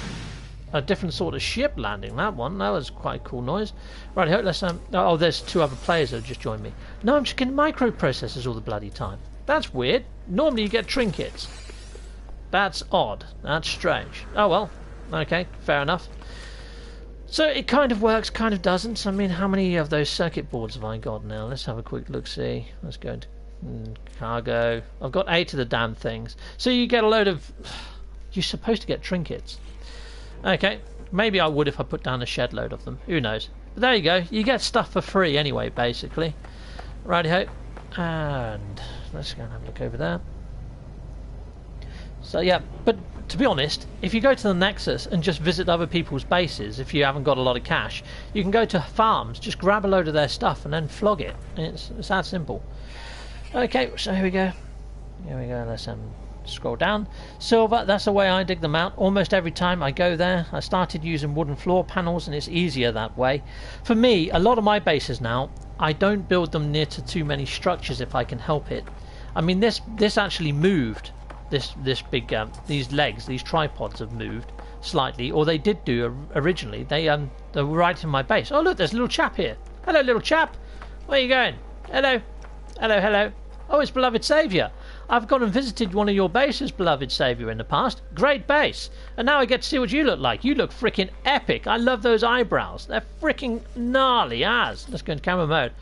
a different sort of ship landing. That was quite a cool noise. Right, let's oh, there's 2 other players that have just joined me. No, I'm just getting microprocessors all the bloody time. That's weird. Normally you get trinkets. That's odd. That's strange. Oh well. Okay, fair enough. So it kind of works, kind of doesn't. I mean, how many of those circuit boards have I got now? Let's have a quick look-see. Let's go into cargo. I've got 8 of the damn things. So you get a load of... You're supposed to get trinkets. Okay, maybe I would if I put down a shed load of them. Who knows? But there you go. You get stuff for free anyway, basically. Righty-ho. And let's go and have a look over there. So yeah, but to be honest, if you go to the Nexus and just visit other people's bases, if you haven't got a lot of cash, you can go to farms, just grab a load of their stuff and then flog it. It's that simple. Okay, so here we go. Here we go, let's scroll down. Silver, that's the way I dig them out. Almost every time I go there, I started using wooden floor panels and it's easier that way. For me, a lot of my bases now, I don't build them near to too many structures if I can help it. I mean, this actually moved. This big these legs, these tripods have moved slightly, or they did do originally. They were right in my base. Oh look, there's a little chap here. Hello, little chap. Where are you going? Hello, hello, hello. Oh, it's beloved saviour. I've gone and visited one of your bases, beloved saviour, in the past. Great base, and now I get to see what you look like. You look freaking epic. I love those eyebrows. They're freaking gnarly as. Let's go into camera mode.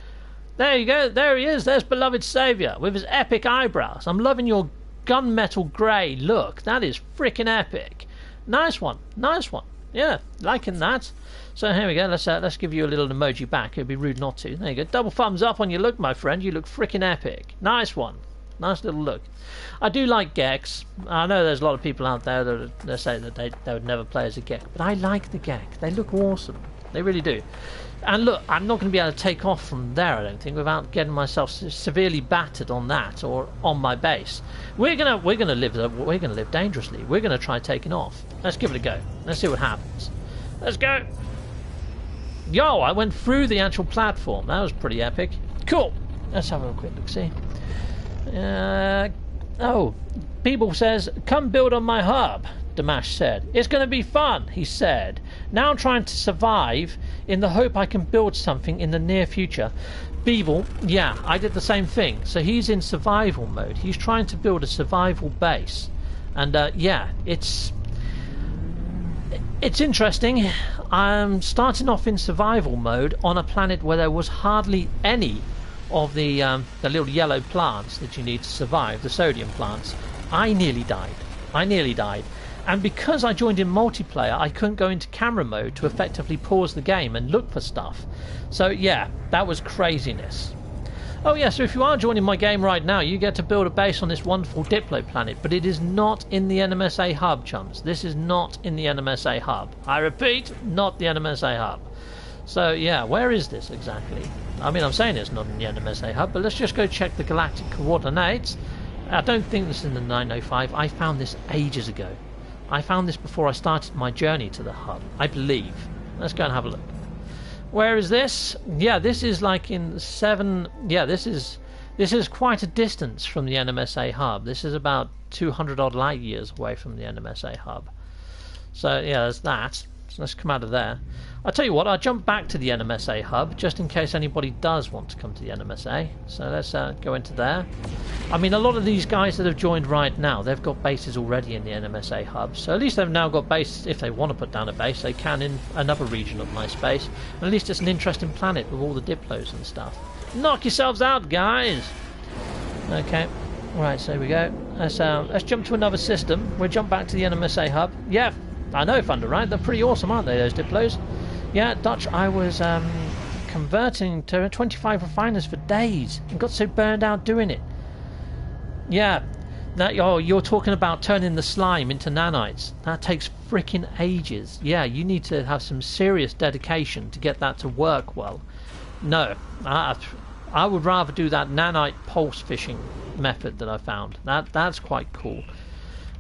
There you go. There he is. There's beloved saviour with his epic eyebrows. I'm loving your gunmetal grey look. That is freaking epic. Nice one, nice one. Yeah, liking that. So here we go. Let's give you a little emoji back. It'd be rude not to. There you go. Double thumbs up on your look, my friend. You look freaking epic. Nice one. Nice little look. I do like Geks. I know there's a lot of people out there that say that they would never play as a Gek, but I like the Gek. They look awesome. They really do. And look, I'm not going to be able to take off from there, I don't think, without getting myself severely battered on that or on my base. We're gonna live dangerously. We're gonna try taking off. Let's give it a go. Let's see what happens. Let's go. Yo, I went through the actual platform. That was pretty epic. Cool. Let's have a quick look. See. Oh, people says, come build on my hub. Damash said. It's going to be fun, he said. Now I'm trying to survive in the hope I can build something in the near future. Beeble, yeah, I did the same thing. So he's in survival mode. He's trying to build a survival base. And yeah, it's interesting. I'm starting off in survival mode on a planet where there was hardly any of the little yellow plants that you need to survive, the sodium plants. I nearly died. And because I joined in multiplayer, I couldn't go into camera mode to effectively pause the game and look for stuff. So yeah, that was craziness. Oh yeah, so if you are joining my game right now, you get to build a base on this wonderful Diplo planet, but it is not in the NMSA hub, chums. This is not in the NMSA hub. I repeat, not the NMSA hub. So yeah, where is this exactly? I mean, I'm saying it's not in the NMSA hub, but let's just go check the galactic coordinates. I don't think this is in the 905. I found this ages ago. I found this before I started my journey to the hub, I believe. Let's go and have a look. Where is this? Yeah, this is like in 7... Yeah, this is quite a distance from the NMSA hub. This is about 200 odd light years away from the NMSA hub. So yeah, there's that. So let's come out of there. I'll tell you what, I'll jump back to the NMSA hub just in case anybody does want to come to the NMSA. So let's go into there. I mean, a lot of these guys that have joined right now, they've got bases already in the NMSA hub. So at least they've now got bases. If they want to put down a base, they can in another region of my space. And at least it's an interesting planet with all the Diplos and stuff. Knock yourselves out, guys! Okay, right, so here we go. Let's jump to another system. We'll jump back to the NMSA hub. Yeah, I know, Thunder, right? They're pretty awesome, aren't they, those Diplos? Yeah, Dutch, I was converting to 25 refiners for days and got so burned out doing it. Yeah, that you're talking about turning the slime into nanites. That takes freaking ages. Yeah, you need to have some serious dedication to get that to work well. No, I would rather do that nanite pulse fishing method that I found. That's quite cool.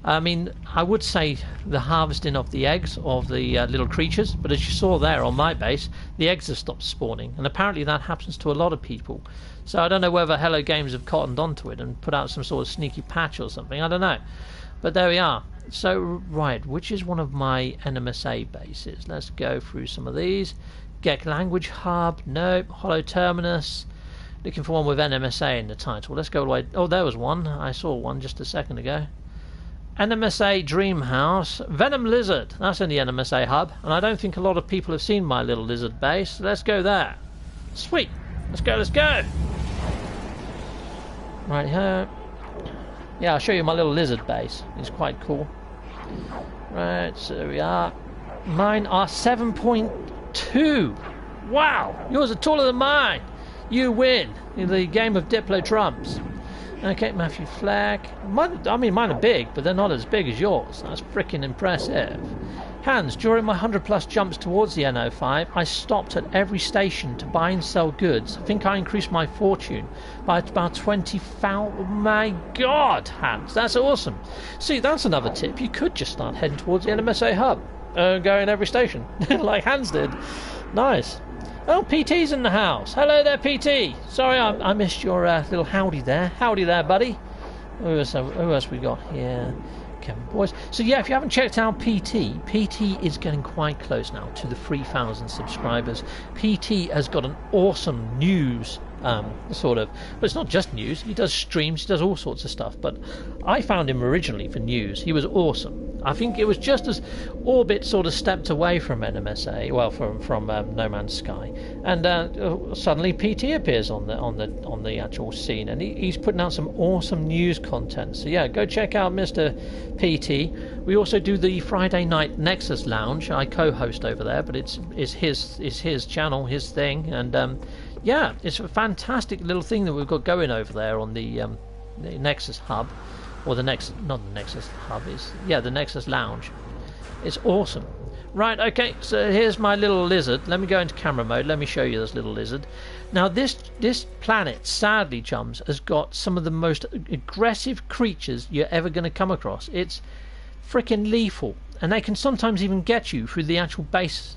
I mean, I would say the harvesting of the eggs of the little creatures, but as you saw there on my base, the eggs have stopped spawning, and apparently that happens to a lot of people. So I don't know whether Hello Games have cottoned onto it and put out some sort of sneaky patch or something, I don't know. But there we are. So, right, which is one of my NMSA bases? Let's go through some of these. Get Language Hub, nope. Hollow Terminus. Looking for one with NMSA in the title. Let's go all the way. Oh, there was one. I saw one just a second ago. NMSA Dream House. Venom Lizard. That's in the NMSA hub. And I don't think a lot of people have seen my little lizard base. Let's go there. Sweet. Let's go, let's go. Right here. Yeah, I'll show you my little lizard base. It's quite cool. Right, so there we are. Mine are 7.2. Wow. Yours are taller than mine. You win in the game of Diplo trumps. Okay, Matthew Fleck. Mine are big, but they're not as big as yours. That's freaking impressive. Hans, during my 100+ jumps towards the NO5, I stopped at every station to buy and sell goods. I think I increased my fortune by about 20,000. Oh my God, Hans, that's awesome. See, that's another tip. You could just start heading towards the NMSA hub. Go in every station, like Hans did. Nice. Oh, PT's in the house. Hello there, PT. Sorry, I missed your little howdy there. Howdy there, buddy. Who else we got here? Kevin Boys. So yeah, if you haven't checked out PT is getting quite close now to the 3,000 subscribers. PT has got an awesome news sort of, but it's not just news. He does streams, he does all sorts of stuff. But I found him originally for news. He was awesome. I think it was just as Orbit sort of stepped away from NMSA, well, from No Man's Sky, and suddenly PT appears on the actual scene, and he's putting out some awesome news content. So yeah, go check out Mr. PT. We also do the Friday night Nexus Lounge. I co-host over there, but it's his channel, his thing, and yeah, it's a fantastic little thing that we've got going over there on the Nexus Hub. Or the Nexus, not the Nexus Hub, the Nexus Lounge. It's awesome. Right, okay, so here's my little lizard. Let me go into camera mode. Let me show you this little lizard. Now, this planet, sadly, chums, has got some of the most aggressive creatures you're ever going to come across. It's freaking lethal, and they can sometimes even get you through the actual base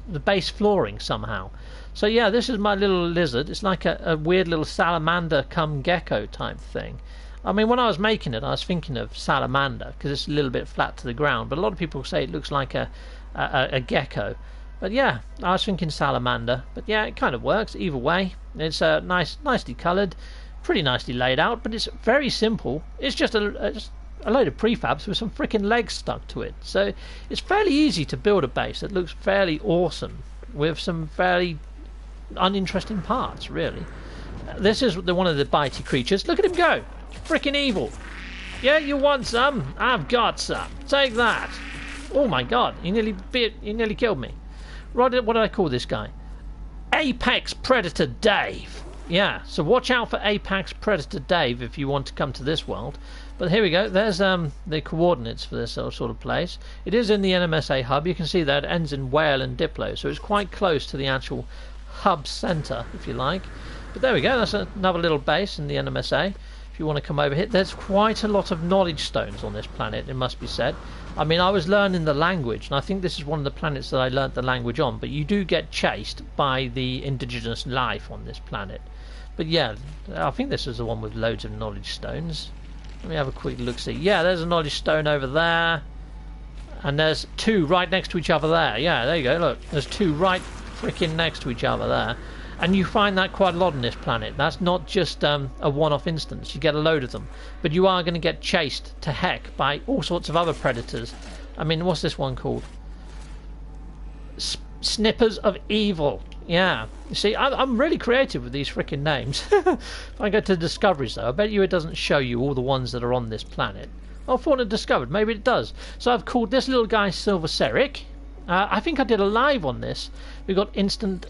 flooring somehow. So yeah, this is my little lizard. It's like a weird little salamander cum gecko type thing. I mean, when I was making it, I was thinking of salamander because it's a little bit flat to the ground. But a lot of people say it looks like a gecko. But yeah, I was thinking salamander. But yeah, it kind of works either way. It's nicely coloured, pretty nicely laid out. But it's very simple. It's just a load of prefabs with some freaking legs stuck to it. So it's fairly easy to build a base that looks fairly awesome with some fairly uninteresting parts, really. This is one of the bitey creatures. Look at him go! Freaking evil. Yeah, you want some? I've got some. Take that. Oh my God, he nearly killed me. What did I call this guy? Apex Predator Dave. Yeah, so watch out for Apex Predator Dave if you want to come to this world. But here we go. There's the coordinates for this sort of place. It is in the NMSA hub. You can see that it ends in Whale and Diplo, so it's quite close to the actual hub center, if you like. But there we go. That's another little base in the NMSA. If you want to come over here, there's quite a lot of knowledge stones on this planet, it must be said. I mean, I was learning the language, and I think this is one of the planets that I learnt the language on, but you do get chased by the indigenous life on this planet. But yeah, I think this is the one with loads of knowledge stones. Let me have a quick look-see. Yeah, there's a knowledge stone over there, and there's two right next to each other there. Yeah, there you go, look, there's two right freaking next to each other there. And you find that quite a lot on this planet. That's not just a one-off instance. You get a load of them. But you are going to get chased to heck by all sorts of other predators. I mean, what's this one called? Snippers of Evil. Yeah. You see, I'm really creative with these freaking names. If I go to Discoveries, though, I bet you it doesn't show you all the ones that are on this planet. Oh, Fauna Discovered. Maybe it does. So I've called this little guy Silver Ceric. I think I did a live on this. We've got Instant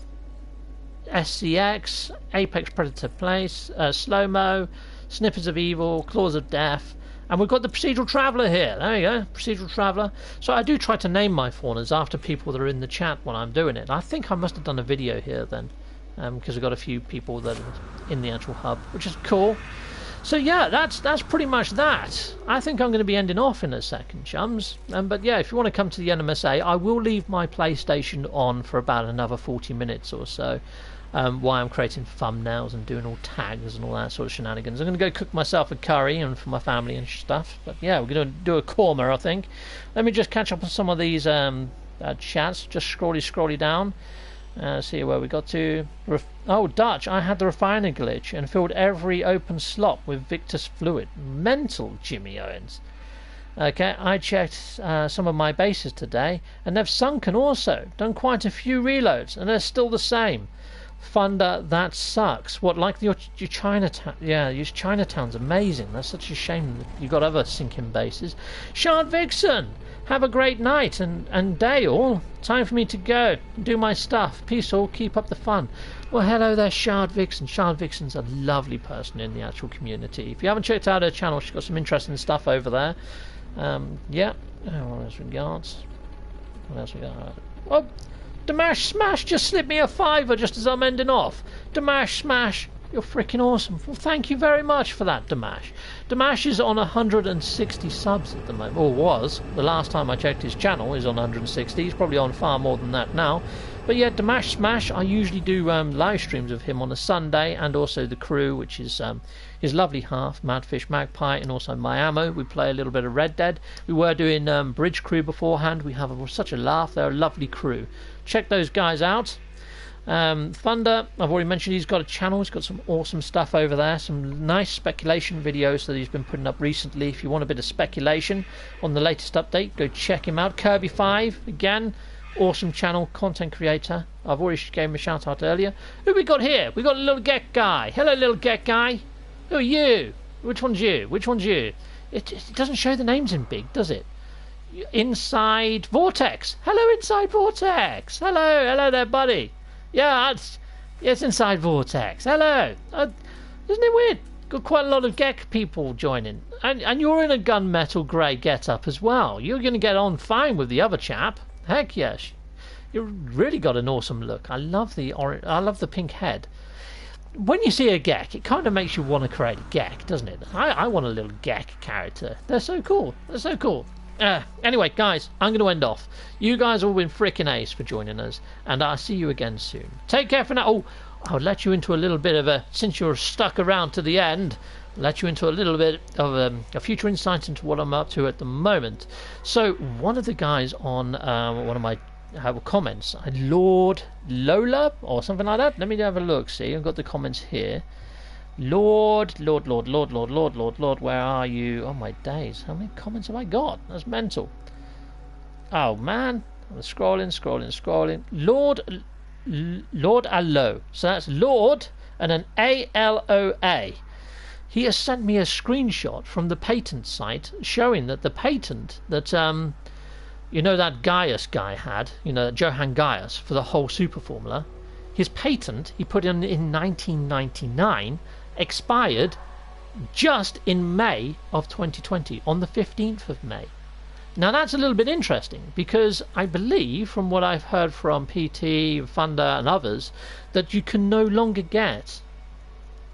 SCX, Apex Predator Place, Slow-Mo, Snippets of Evil, Claws of Death, and we've got the Procedural Traveller here. There you go, Procedural Traveller. So I do try to name my faunas after people that are in the chat when I'm doing it. I think I must have done a video here then, because we've got a few people that are in the actual hub, which is cool. So yeah, that's pretty much that. I think I'm going to be ending off in a second, chums. But yeah, if you want to come to the NMSA, I will leave my PlayStation on for about another 40 minutes or so, while I'm creating thumbnails and doing all tags and all that sort of shenanigans. I'm going to go cook myself a curry and for my family and stuff. But yeah, we're going to do a korma, I think. Let me just catch up on some of these chats. Just scrolly down. See where we got to. Oh, Dutch, I had the refiner glitch and filled every open slot with Victus fluid. Mental, Jimmy Owens. Okay, I checked some of my bases today, and they've sunken also. Done quite a few reloads, and they're still the same. Thunder, that sucks. What, like your Chinatown? Yeah, your Chinatown's amazing. That's such a shame that you got other sinking bases. Shard Vixen, have a great night and day all. Time for me to go do my stuff. Peace all, keep up the fun. Well, hello there, Shard Vixen. Shard Vixen's a lovely person in the actual community. If you haven't checked out her channel, she's got some interesting stuff over there. Yeah. What else we got? What else we got? Oh, Damash Smash just slipped me a $5 just as I'm ending off. Damash Smash, you're freaking awesome. Well, thank you very much for that, Damash. Damash is on 160 subs at the moment, or was. The last time I checked his channel, he's on 160. He's probably on far more than that now. But yeah, Damash Smash, I usually do live streams of him on a Sunday, and also the crew, which is his lovely half, Madfish Magpie, and also my ammo. We play a little bit of Red Dead. We were doing Bridge Crew beforehand. We have such a laugh. They're a lovely crew. Check those guys out. Thunder, I've already mentioned he's got a channel. He's got some awesome stuff over there. Some nice speculation videos that he's been putting up recently. If you want a bit of speculation on the latest update, go check him out. Kirby5, again, awesome channel, content creator. I've already gave him a shout out earlier. Who we got here? We got a little Gek guy. Hello, little Gek guy. Who are you? Which one's you? Which one's you? It doesn't show the names in big, does it? Inside Vortex. Hello, Inside Vortex. Hello there, buddy. Yeah, it's Inside Vortex. Hello. Isn't it weird? Got quite a lot of Gek people joining, and you're in a gunmetal grey get-up as well. You're going to get on fine with the other chap. Heck yes, you've really got an awesome look. I love the orange. I love the pink head. When you see a Gek, it kind of makes you want to create a Gek, doesn't it? I want a little Gek character. They're so cool. They're so cool. Anyway, guys, I'm going to end off. You guys have all been freaking ace for joining us, and I'll see you again soon. Take care for now. Oh, I'll let you into a little bit of since you're stuck around to the end, let you into a little bit of a future insight into what I'm up to at the moment. So, one of the guys on one of my comments, Lord Lola, or something like that. Let me have a look, see, I've got the comments here. Lord, where are you? Oh my days, how many comments have I got? That's mental. Oh man, I'm scrolling. Lord Allo. So that's Lord and an ALOA. He has sent me a screenshot from the patent site showing that the patent that you know that Gaius guy had, you know, Johann Gaius, for the whole super formula, his patent he put in 1999 expired just in May of 2020, on the 15th of May. Now that's a little bit interesting, because I believe, from what I've heard from PT, Thunder and others, that you can no longer get,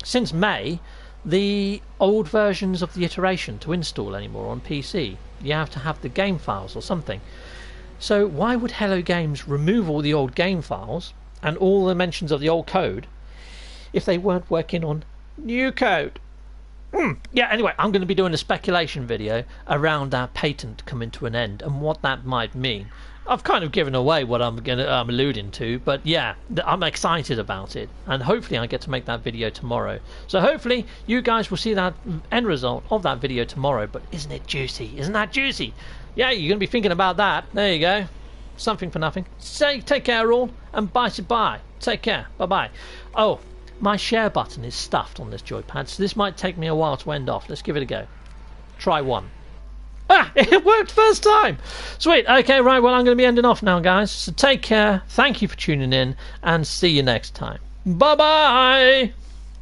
since May, the old versions of the iteration to install anymore on PC. You have to have the game files or something. So why would Hello Games remove all the old game files and all the mentions of the old code if they weren't working on new code? Yeah, anyway, I'm going to be doing a speculation video around that patent coming to an end and what that might mean. I've kind of given away what I'm alluding to, but yeah, I'm excited about it, and hopefully I get to make that video tomorrow. So hopefully you guys will see that end result of that video tomorrow. But isn't it juicy? Isn't that juicy? Yeah, you're going to be thinking about that. There you go. Something for nothing. Take care all, and bye. Take care. Bye-bye. Oh, my share button is stuffed on this joypad, so this might take me a while to end off. Let's give it a go. Try one. Ah, it worked first time. Sweet. Okay, right, well, I'm going to be ending off now, guys. So take care. Thank you for tuning in, and see you next time. Bye-bye.